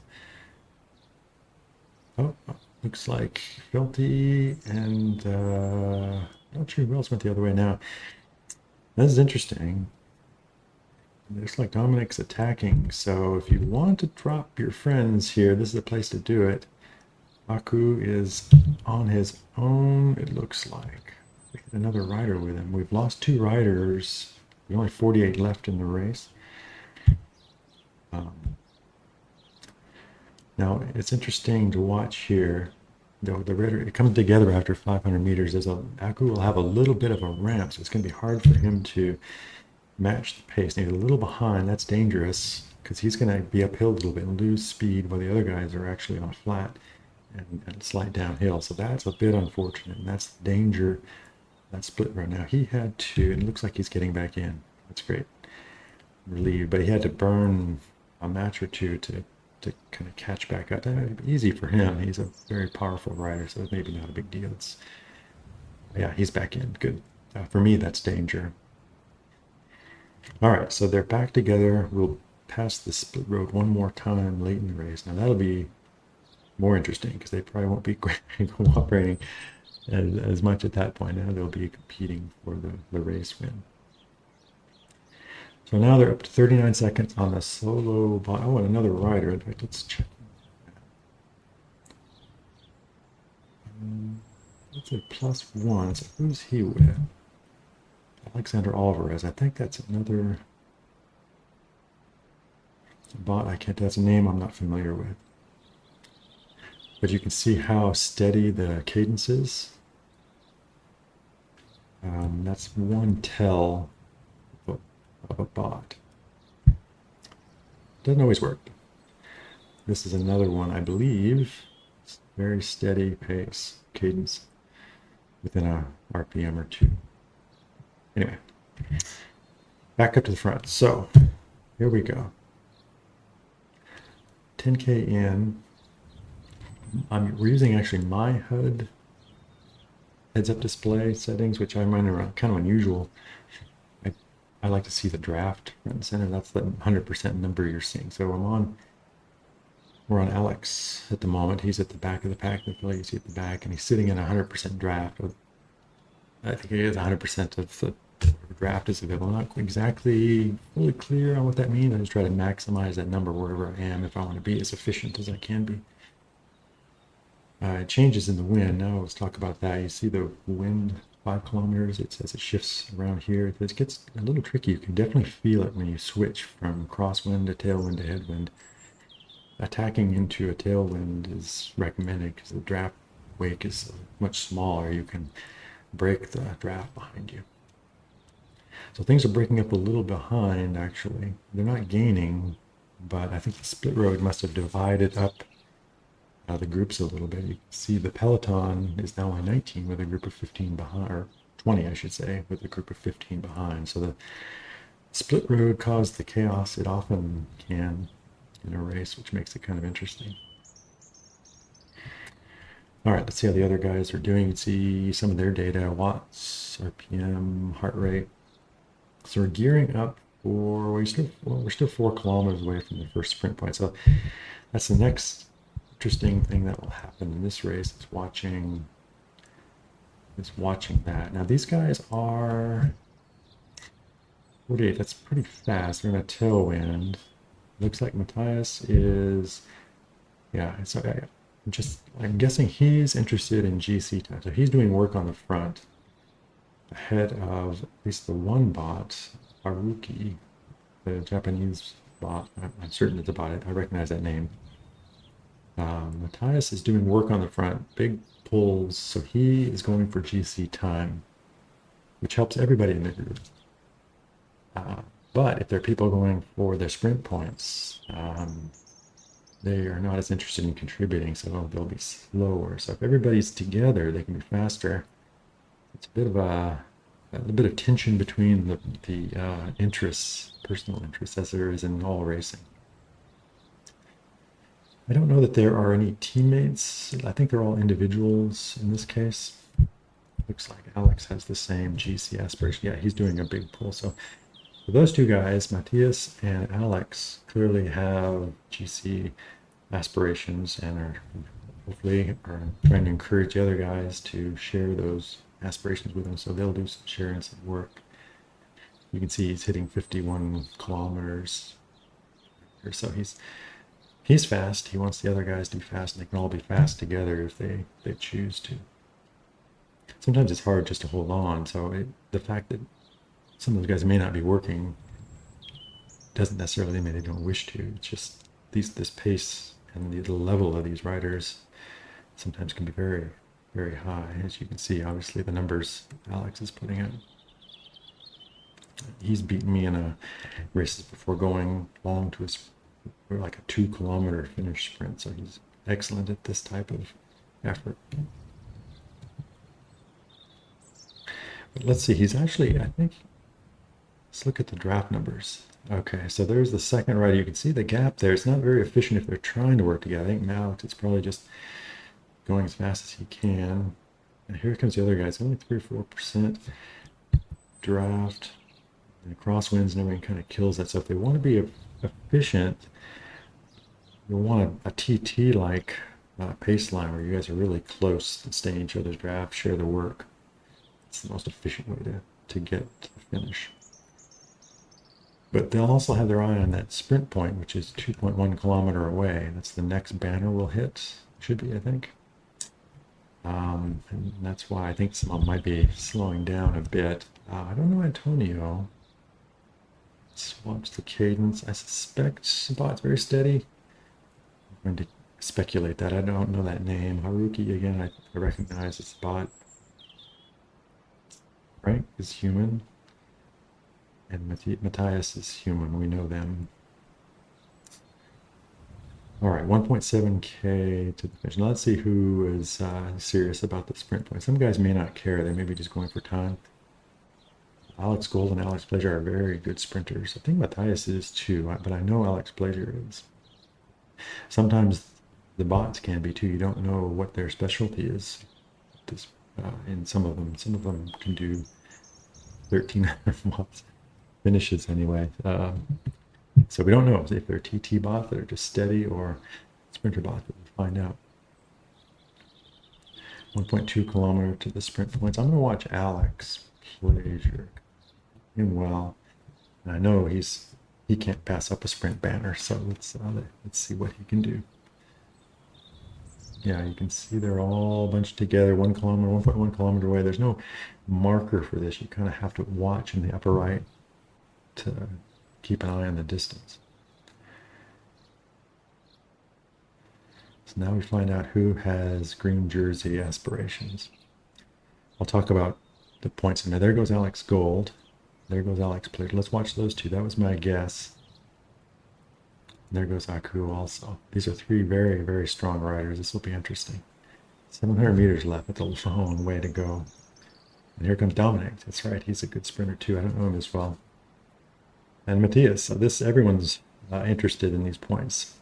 looks like Filthy and not sure who else went the other way now. This is interesting. It looks like Dominic's attacking. So if you want to drop your friends here, this is the place to do it. Aku is on his own, it looks like. We had another rider with him. We've lost 2 riders. There's only 48 left in the race. Now, it's interesting to watch here. The rider, it comes together after 500 meters. Aku will have a little bit of a ramp, so it's going to be hard for him to match the pace. He's a little behind. That's dangerous because he's going to be uphill a little bit and lose speed while the other guys are actually on flat and slight downhill. So that's a bit unfortunate, and that's the danger. That split right now. He had to, and it looks like he's getting back in. That's great. Relieved, but he had to burn a match or two to kind of catch back up. That might be easy for him. He's a very powerful rider, so it's maybe not a big deal. Yeah, he's back in. Good. For me, that's danger. All right, so they're back together. We'll pass the split road one more time late in the race. Now that'll be more interesting because they probably won't be cooperating as much at that point. Now they'll be competing for the race win. So now they're up to 39 seconds on the solo bot. Oh, and another rider. In fact, let's check. That's a +1. So who's he with? Alexander Alvarez. I think that's another bot. That's a name I'm not familiar with. But you can see how steady the cadence is. That's one tell of a bot. Doesn't always work. This is another one, I believe. It's very steady pace, cadence within a RPM or 2. Anyway, back up to the front. So here we go. 10K in. We're using actually my HUD heads-up display settings, which I find are kind of unusual. I like to see the draft front and center. That's the 100% number you're seeing. So we're on Alex at the moment. He's at the back of the pack. The fella you see at the back, and he's sitting in 100% draft. I think it is 100% of the draft is available. I'm not exactly fully clear on what that means. I just try to maximize that number wherever I am if I want to be as efficient as I can be. It changes in the wind. Now let's talk about that. You see the wind 5 kilometers. It says it shifts around here. It gets a little tricky. You can definitely feel it when you switch from crosswind to tailwind to headwind. Attacking into a tailwind is recommended because the draft wake is much smaller. You can break the draft behind you. So things are breaking up a little behind, actually. They're not gaining, but I think the split road must have divided up the groups a little bit. You can see the peloton is now on 19 with a group of 15 behind, or 20, I should say, with a group of 15 behind. So the split road caused the chaos it often can in a race, which makes it kind of interesting. All right, let's see how the other guys are doing. You can see some of their data, watts, RPM, heart rate. So we're gearing up for, we're still 4 kilometers away from the first sprint point. So that's the next interesting thing that will happen in this race. It's watching that. Now these guys are 48. That's pretty fast. They're in a tailwind. Looks like Matthias is, yeah. So I'm guessing he's interested in GC time. So he's doing work on the front ahead of at least the one bot, Haruki, the Japanese bot. I'm certain it's a bot. I recognize that name. Matthias is doing work on the front, big pulls, so he is going for GC time, which helps everybody in the group. But if there are people going for their sprint points, they are not as interested in contributing, so they'll be slower. So if everybody's together, they can be faster. It's a bit of tension between the interests, personal interests, as there is in all racing. I don't know that there are any teammates. I think they're all individuals in this case. Looks like Alex has the same GC aspiration. Yeah, he's doing a big pull. So those two guys, Matthias and Alex, clearly have GC aspirations and are hopefully trying to encourage the other guys to share those aspirations with them. So they'll do some sharing some work. You can see he's hitting 51 kilometers. So he's fast. He wants the other guys to be fast, and they can all be fast together if they choose to. Sometimes it's hard just to hold on. So the fact that some of those guys may not be working doesn't necessarily mean they don't wish to. It's just this pace and the level of these riders sometimes can be very, very high. As you can see, obviously the numbers Alex is putting in. He's beaten me in a races before going long to like a 2 kilometer finish sprint. So he's excellent at this type of effort. But let's see, he's actually, I think, let's look at the draft numbers. Okay, so there's the second rider. You can see the gap there. It's not very efficient if they're trying to work together. I think Alex is probably just going as fast as he can. And here comes the other guy. It's only 3 or 4% draft. And the crosswinds and everything kind of kills that. So if they want to be efficient, you'll want a TT-like pace line where you guys are really close and stay in each other's draft, share the work. It's the most efficient way to get to the finish. But they'll also have their eye on that sprint point, which is 2.1 kilometer away. That's the next banner we'll hit. Should be, I think. And that's why I think some of them might be slowing down a bit. I don't know Antonio. Let's watch the cadence. I suspect Spot's very steady. I'm going to speculate that. I don't know that name. Haruki, again, I recognize it's Spot. Frank is human. And Matthias is human. We know them. All right, 1.7K to the finish. Now let's see who is serious about the sprint point. Some guys may not care. They may be just going for time. Alex Gold and Alex Pleasure are very good sprinters. I think Matthias is too, but I know Alex Pleasure is. Sometimes the bots can be too. You don't know what their specialty is in some of them. Some of them can do 1300 watts finishes anyway. So we don't know if they're TT bots that are just steady or sprinter bots, but we'll find out. 1.2 kilometer to the sprint points. I'm going to watch Alex Plaisir. Doing well. And I know he can't pass up a sprint banner, so let's see what he can do. Yeah, you can see they're all bunched together, 1 kilometer, 1.1 kilometer away. There's no marker for this. You kind of have to watch in the upper right to keep an eye on the distance. So now we find out who has green jersey aspirations. I'll talk about the points in there. There goes Alex Gold. There goes Alex Plaisir. Let's watch those two. That was my guess. There goes Aku also. These are three very, very strong riders. This will be interesting. 700 meters left. That's a long way to go. And here comes Dominic. That's right. He's a good sprinter too. I don't know him as well. And Matthias. So everyone's interested in these points.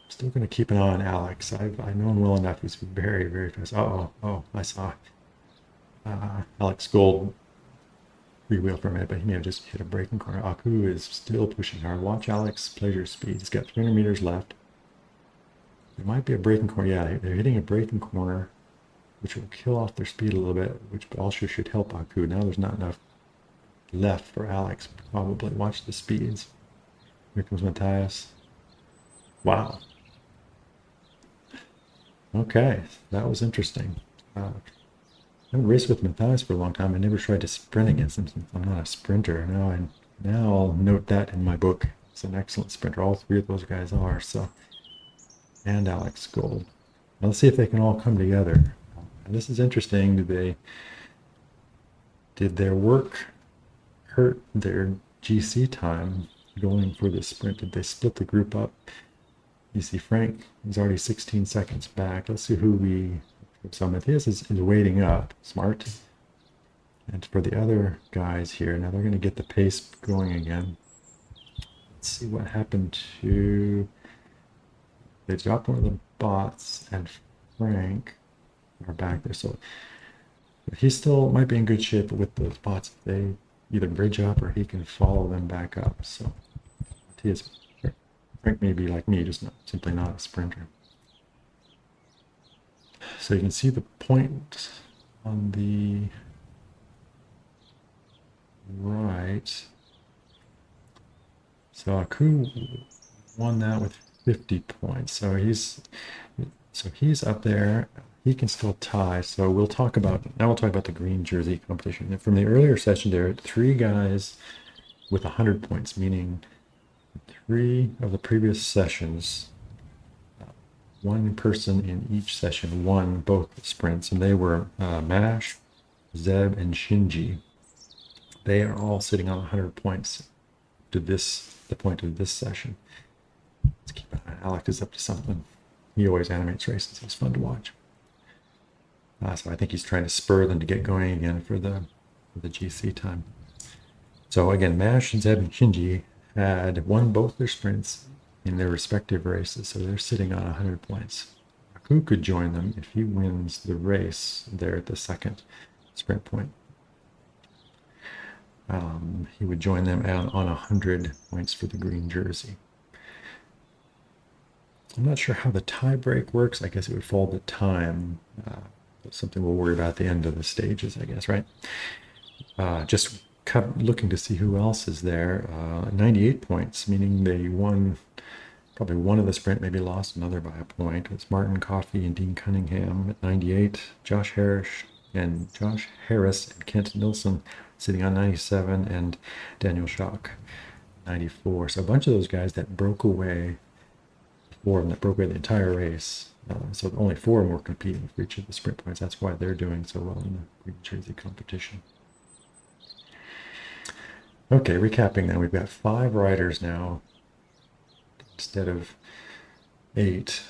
Still going to keep an eye on Alex. I know him well enough. He's very, very fast. Oh, I saw Alex Gold freewheel for a minute, but he may have just hit a braking corner. Aku is still pushing hard. Watch Alex Plaisir's speed. He's got 300 meters left. There might be a braking corner. Yeah, they're hitting a braking corner, which will kill off their speed a little bit, which also should help Aku. Now there's not enough left for Alex, probably. Watch the speeds. Here comes Matthias. Wow. Okay, that was interesting. I haven't raced with Matthias for a long time. I never tried to sprint against him since I'm not a sprinter. Now I'll note that in my book. He's an excellent sprinter. All three of those guys are. So, and Alex Gold. Now let's see if they can all come together. And this is interesting. Did their work hurt their GC time going for this sprint? Did they split the group up? You see Frank, he's already 16 seconds back. Let's see who we... So Matthias is waiting up. Smart. And for the other guys here, now they're going to get the pace going again. Let's see what happened to... They dropped one of the bots, and Frank are back there. So he still might be in good shape with those bots. If they either bridge up or he can follow them back up. So Matthias... Frank may be like me, just simply not a sprinter. So you can see the point on the right. So Aku won that with 50 points. So he's up there. He can still tie. So we'll talk about the green jersey competition. And from the earlier session, there are 3 guys with 100 points, meaning 3 of the previous sessions, one person in each session won both sprints, and they were Mash, Zeb, and Shinji. They are all sitting on 100 points to the point of this session. Let's keep an eye. Alex is up to something. He always animates races. It's fun to watch. So I think he's trying to spur them to get going again for the GC time. So again, Mash, Zeb, and Shinji had won both their sprints in their respective races, so they're sitting on 100 points. Aku could join them if he wins the race there at the second sprint point. He would join them on 100 points for the green jersey. I'm not sure how the tie break works. I guess it would fall to time. Something we'll worry about at the end of the stages, I guess, right? Just looking to see who else is there. 98 points, meaning they won probably one of the sprint, maybe lost another by a point. It's Martin Coffey and Dean Cunningham at 98. Josh Harris and Kent Nilsson sitting on 97, and Daniel Schock 94. So a bunch of those guys that broke away, 4 of them that broke away the entire race. So only 4 of them were competing for each of the sprint points. That's why they're doing so well in the green jersey competition. Okay, recapping now, we've got 5 riders now instead of 8.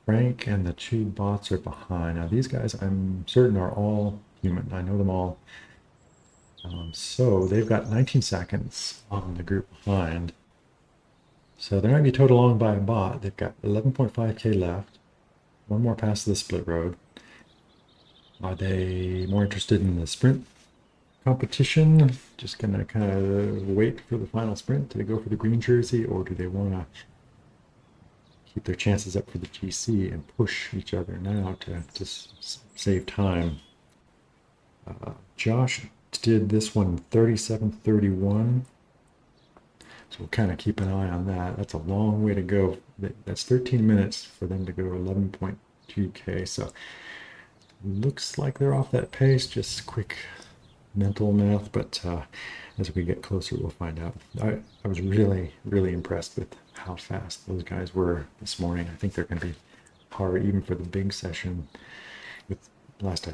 Frank and the 2 bots are behind. Now these guys, I'm certain, are all human. I know them all. So they've got 19 seconds on the group behind. So they might be towed along by a bot. They've got 11.5K left. one more pass of the split road. Are they more interested in the sprint competition? Just gonna kind of wait for the final sprint to go for the green jersey, or do they want to keep their chances up for the GC and push each other now to just save time? Josh did this one 37:31. So we'll kind of keep an eye on that. That's a long way to go. That's 13 minutes for them to go 11.2K. So looks like they're off that pace. Just quick mental math, but as we get closer, we'll find out. I was really, really impressed with how fast those guys were this morning. I think they're going to be hard even for the big session. With last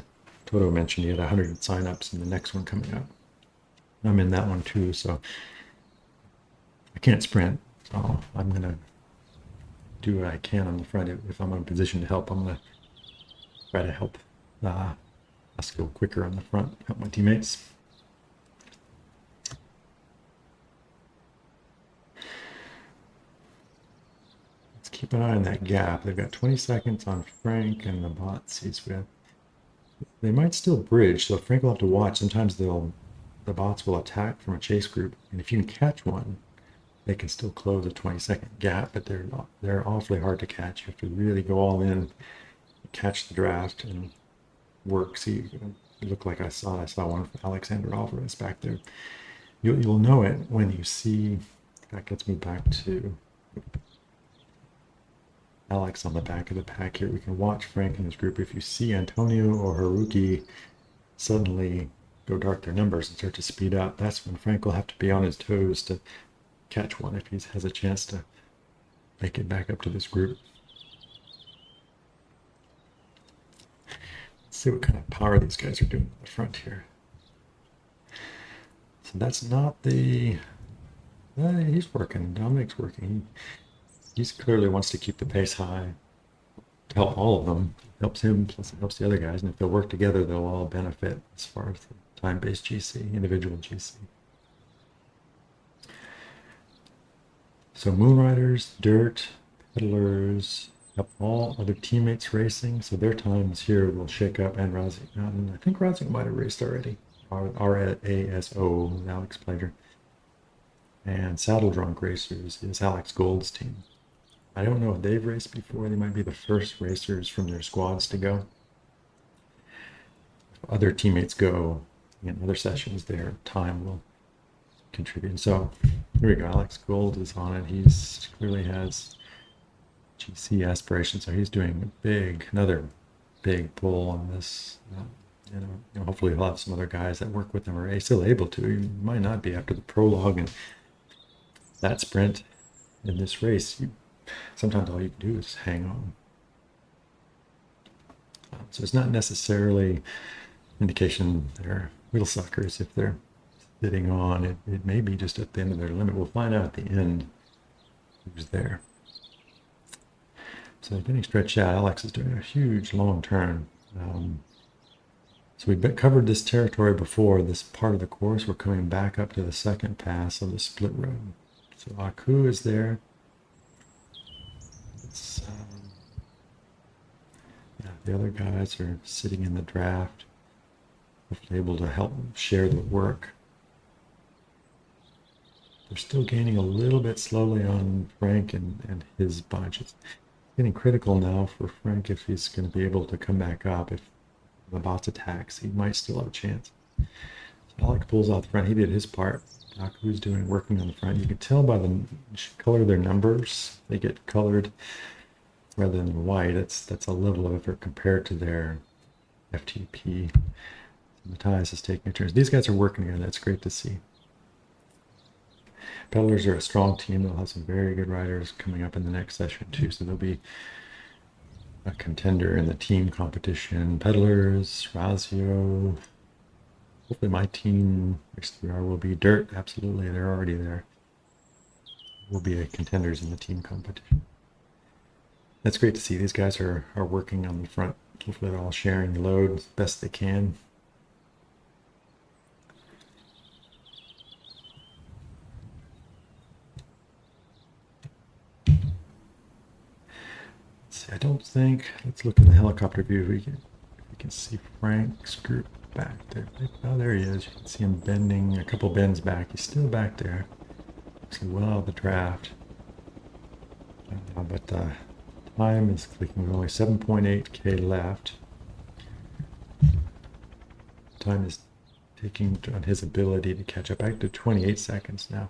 Toto mentioned he had 100 signups and the next one coming up. I'm in that one too, so I can't sprint. So I'm going to do what I can on the front. If I'm in a position to help, I'm going to try to help us go quicker on the front, help my teammates. Let's keep an eye on that gap. They've got 20 seconds on Frank and the bots he's with. They might still bridge, so Frank will have to watch. Sometimes the bots will attack from a chase group, and if you can catch one, they can still close a 20-second gap, but they're awfully hard to catch. You have to really go all in, catch the draft, and work. See, it looked like I saw one from Alexander Alvarez back there. You'll know it when you see. That gets me back to Alex on the back of the pack here. We can watch Frank and his group. If you see Antonio or Haruki suddenly go dark their numbers and start to speed up, that's when Frank will have to be on his toes to catch one if he has a chance to make it back up to this group. Let's see what kind of power these guys are doing at the front here. So that's not the... he's working. Dominic's working. He clearly wants to keep the pace high to help all of them. It helps him, plus it helps the other guys. And if they'll work together, they'll all benefit as far as the time-based GC, individual GC. So Moonriders, Dirt, Peddlers, have all other teammates racing. So their times here will shake up. And Razik, I think Razik might have raced already. RASO, Alex Plater. And Saddle Drunk Racers is Alex Gold's team. I don't know if they've raced before. They might be the first racers from their squads to go. If other teammates go in other sessions, their time will contribute. So here we go. Alex Gold is on it. He's clearly has GC aspirations, so he's doing another big pull on this. Hopefully he'll have some other guys that work with him, or he's still able to. He might not be after the prologue and that sprint in this race. Sometimes all you can do is hang on. So it's not necessarily indication they're wheel suckers if they're sitting on. It may be just at the end of their limit. We'll find out at the end who's there. So they're getting stretched out. Alex is doing a huge long turn. So we covered this territory before, this part of the course. We're coming back up to the second pass of the split road. So Aku is there. The other guys are sitting in the draft, hopefully able to help share the work. They're still gaining a little bit slowly on Frank and his bunch. It's getting critical now for Frank if he's going to be able to come back up. If the bots attacks, he might still have a chance. So Alex pulls out the front. He did his part. Aku's working on the front. You can tell by the color of their numbers. They get colored rather than white. That's a level of effort compared to their FTP. Matthias is taking turns. These guys are working together. That's great to see. Peddlers are a strong team. They'll have some very good riders coming up in the next session too. So they'll be a contender in the team competition. Peddlers, Razio. Hopefully my team, XTR, will be Dirt. Absolutely, they're already there. We'll be contenders in the team competition. That's great to see. These guys are working on the front. Hopefully they're all sharing the load as best they can. I don't think, let's look in the helicopter view. We can see Frank's group back there. Oh, there he is. You can see him bending a couple bends back. He's still back there. So well out of the draft. But time is clicking. Only 7.8K left. Time is taking on his ability to catch up. Back to 28 seconds now.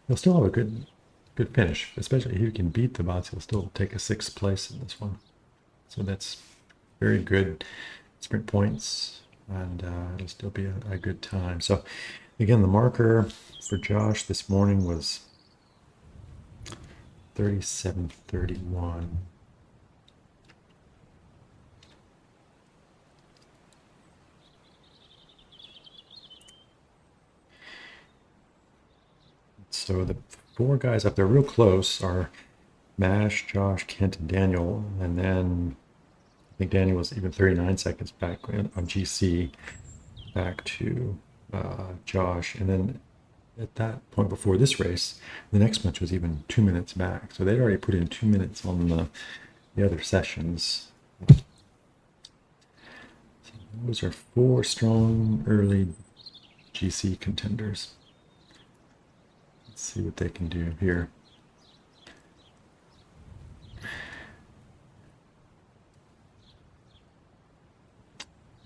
He'll still have a good finish, especially if he can beat the bots. He'll still take a 6th place in this one. So that's very good sprint points, and it'll still be a good time. So again, the marker for Josh this morning was 37:31. So the 4 guys up there real close are Mash, Josh, Kent, and Daniel. And then I think Daniel was even 39 seconds back on GC back to Josh. And then at that point before this race, the next bunch was even 2 minutes back. So they'd already put in 2 minutes on the other sessions. So those are 4 strong early GC contenders. Let's see what they can do here.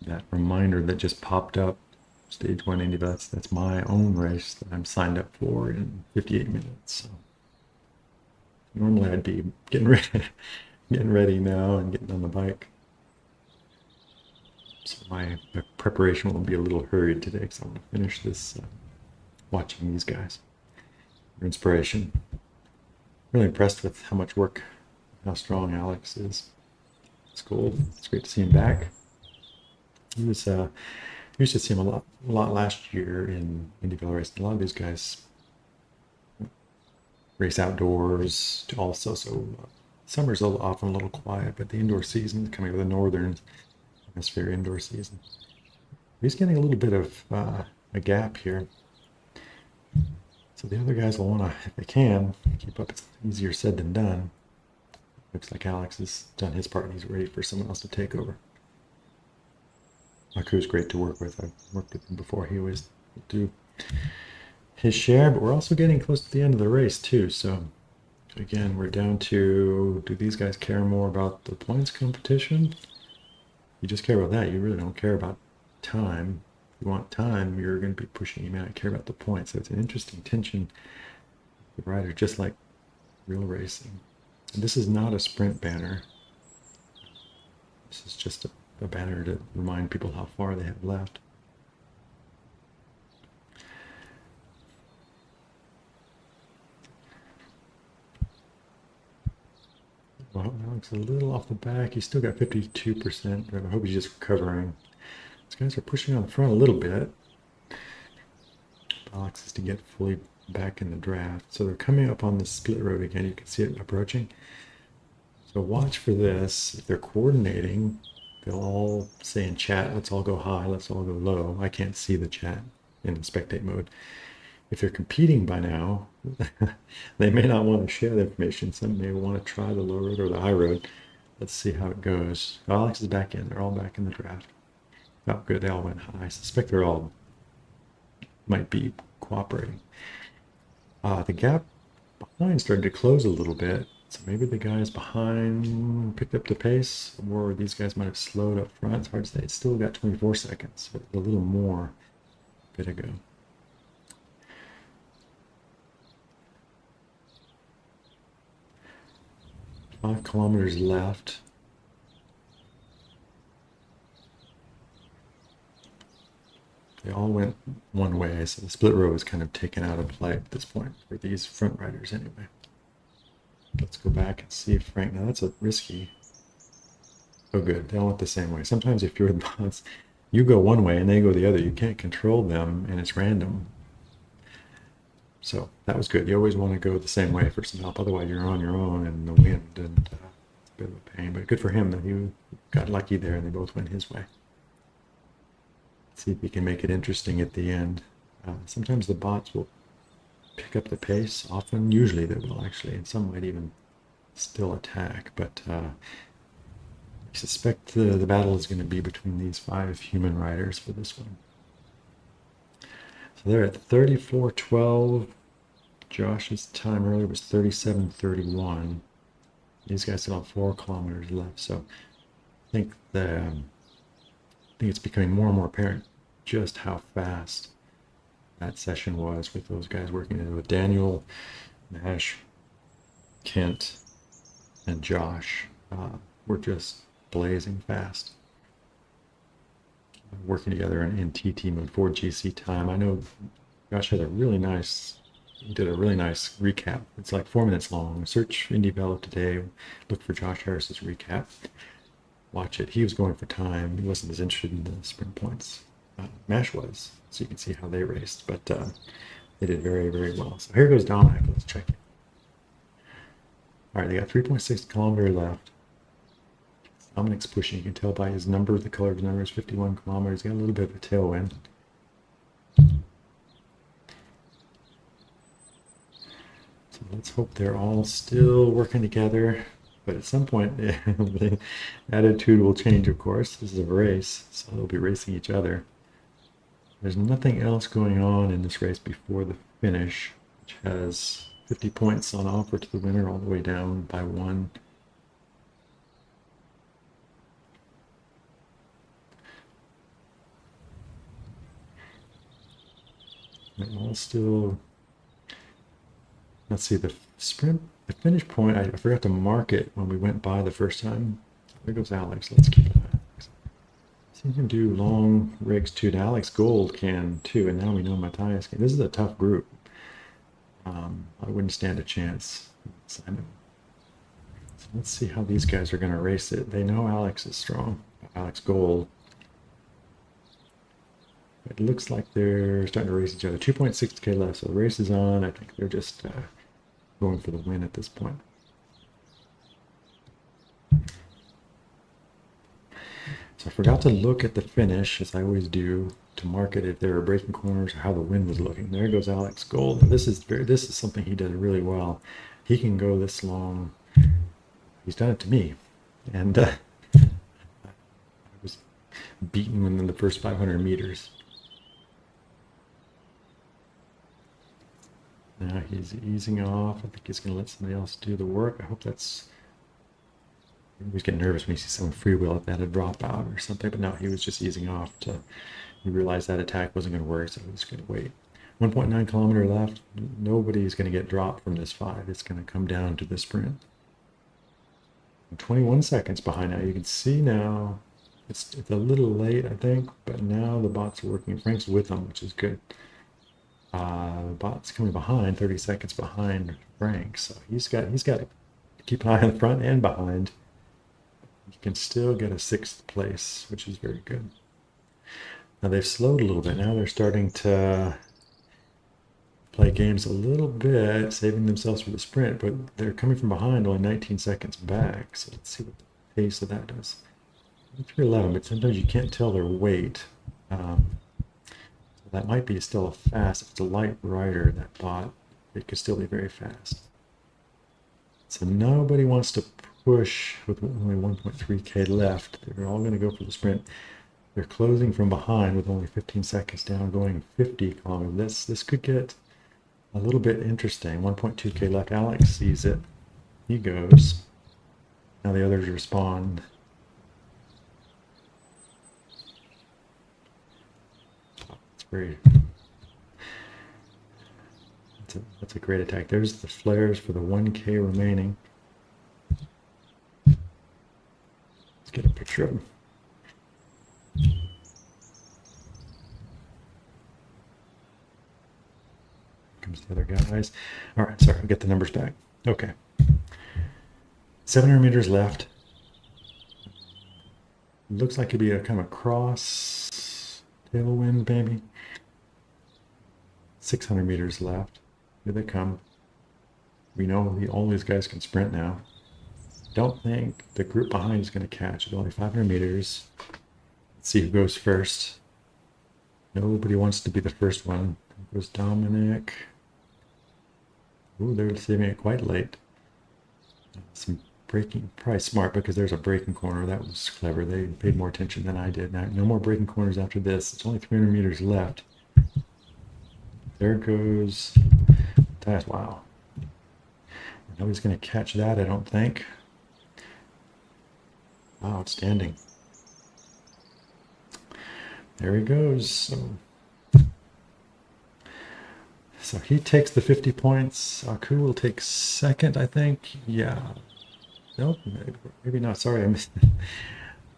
That reminder that just popped up, Stage 1 IndieVelo, that's my own race that I'm signed up for in 58 minutes. So normally I'd be getting ready now and getting on the bike. So my preparation will be a little hurried today because I want to finish this watching these guys. Your inspiration. Really impressed with how much work, how strong Alex is. It's cool. It's great to see him back. He was used to see him a lot last year in IndieVelo racing. A lot of these guys race outdoors also, so summer's often a little quiet, but the indoor season coming with the northern hemisphere indoor season. He's getting a little bit of a gap here. So the other guys will want to, if they can, keep up. It's easier said than done. Looks like Alex has done his part and he's ready for someone else to take over. My crew's great to work with. I've worked with him before. He always do his share, but we're also getting close to the end of the race too. So again, we're down to, do these guys care more about the points competition? You just care about that. You really don't care about time. If you want time, you're going to be pushing him out. You care about the points. So it's an interesting tension with the rider, just like real racing. And this is not a sprint banner. This is just a banner to remind people how far they have left. Well, Alex a little off the back. He's still got 52%. I hope he's just recovering. These guys are pushing on the front a little bit. Alex is to get fully back in the draft. So they're coming up on the split road again. You can see it approaching. So watch for this. If they're coordinating, they'll all say in chat, let's all go high, let's all go low. I can't see the chat in spectate mode. If they're competing by now, they may not want to share the information. Some may want to try the low road or the high road. Let's see how it goes. Alex is back in. They're all back in the draft. Oh, good. They all went high. I suspect they're all might be cooperating. The gap behind started to close a little bit. So maybe the guys behind picked up the pace, or these guys might have slowed up front. It's hard to say. It's still got 24 seconds, but a little more a bit ago. Five kilometers left. They all went one way, so the split row is kind of taken out of play at this point for these front riders anyway. Let's go back and see if Frank, now that's a risky. Oh good, they all went the same way. Sometimes if you're the boss, you go one way and they go the other. You can't control them and it's random. So that was good. You always want to go the same way for some help. Otherwise you're on your own in the wind and it's a bit of a pain. But good for him that he got lucky there and they both went his way. Let's see if he can make it interesting at the end. Sometimes the bots will pick up the pace. Often, usually they will actually, and some might even still attack, but I suspect the battle is going to be between these 5 human riders for this one. So they're at 34:12. Josh's time earlier was 37:31. These guys still have 4 kilometers left, so I think it's becoming more and more apparent just how fast that session was with those guys working with Daniel, Nash, Kent, and Josh. Were just blazing fast, working together in TT mode, 4GC time. I know Josh had he did a really nice recap. It's like 4 minutes long. Search IndieVelo today, look for Josh Harris's recap. Watch it. He was going for time. He wasn't as interested in the sprint points. Nash was, so you can see how they raced, but they did very, very well. So here goes Dominic. Let's check it. All right, they got 3.6 kilometers left. Dominic's pushing. You can tell by his number, the color of his number is 51 kilometers. He got a little bit of a tailwind. So let's hope they're all still working together. But at some point, the attitude will change, of course. This is a race, so they'll be racing each other. There's nothing else going on in this race before the finish, which has 50 points on offer to the winner all the way down by 1. They're all still... Let's see, the finish point, I forgot to mark it when we went by the first time. There goes Alex. Let's keep it Alex. So you can do long rigs too. Alex Gold can too, and now we know Matthias can. This is a tough group. I wouldn't stand a chance, Simon. So let's see how these guys are going to race it. They know Alex is strong. Alex Gold. It looks like they're starting to race each other. 2.6K left, so the race is on. I think they're just going for the win at this point. So I forgot to look at the finish, as I always do, to mark it if they were breaking corners or how the wind was looking. There goes Alex Gold. This is something he does really well. He can go this long. He's done it to me, and I was beaten within the first 500 meters. Now he's easing off. I think he's going to let somebody else do the work. I hope that's... He was getting nervous when you see someone freewheel if they had a dropout or something, but no, he was just easing off he realized that attack wasn't going to work, so he was going to wait. 1.9 kilometer left. Nobody's going to get dropped from this 5. It's going to come down to the sprint. 21 seconds behind now. You can see now it's a little late, I think, but now the bots are working. Frank's with them, which is good. Bot's coming behind, 30 seconds behind Frank, so he's got to keep an eye on the front and behind. He can still get a 6th place, which is very good. Now they've slowed a little bit. Now they're starting to play games a little bit, saving themselves for the sprint, but they're coming from behind, only 19 seconds back. So let's see what the pace of that does. 3:11, but sometimes you can't tell their weight. That might be still a fast. If it's a light rider, that bot, it could still be very fast. So nobody wants to push with only 1.3K left. They're all going to go for the sprint. They're closing from behind with only 15 seconds down, going 50 kilometers. This could get a little bit interesting. 1.2K left. Alex sees it. He goes. Now the others respond. That's a great attack. There's the flares for the 1K remaining. Let's get a picture of him. Comes the other guys. All right, sorry, I'll get the numbers back. Okay. 700 meters left. Looks like it'd be a kind of a cross tailwind, maybe. 600 meters left. Here they come. We know all these guys can sprint now. Don't think the group behind is going to catch. It's only 500 meters. Let's see who goes first. Nobody wants to be the first one. There goes Dominic. Ooh, they're saving it quite late. Some braking, probably smart because there's a braking corner. That was clever. They paid more attention than I did. Now, no more braking corners after this. It's only 300 meters left. There goes Matthias. Wow. Nobody's going to catch that, I don't think. Wow, outstanding. There he goes. So he takes the 50 points. Aku will take second, I think. Yeah. Nope, maybe not. Sorry, I'm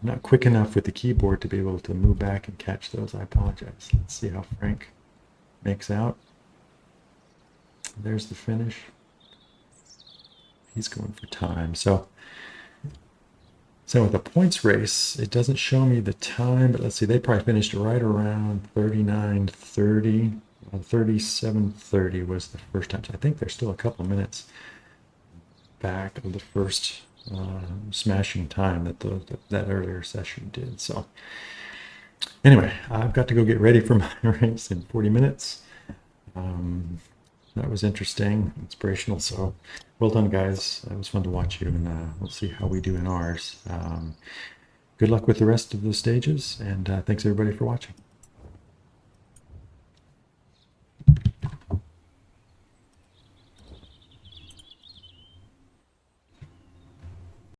not quick enough with the keyboard to be able to move back and catch those. I apologize. Let's see how Frank makes out. There's the finish. He's going for time. So with the points race, it doesn't show me the time, but let's see. They probably finished right around 39:30. 37:30 was the first time. So I think they're still a couple minutes back of the first smashing time that that earlier session did. So anyway, I've got to go get ready for my race in 40 minutes. That was interesting, inspirational. So well done, guys. It was fun to watch you, and we'll see how we do in ours. Good luck with the rest of the stages, and thanks everybody for watching.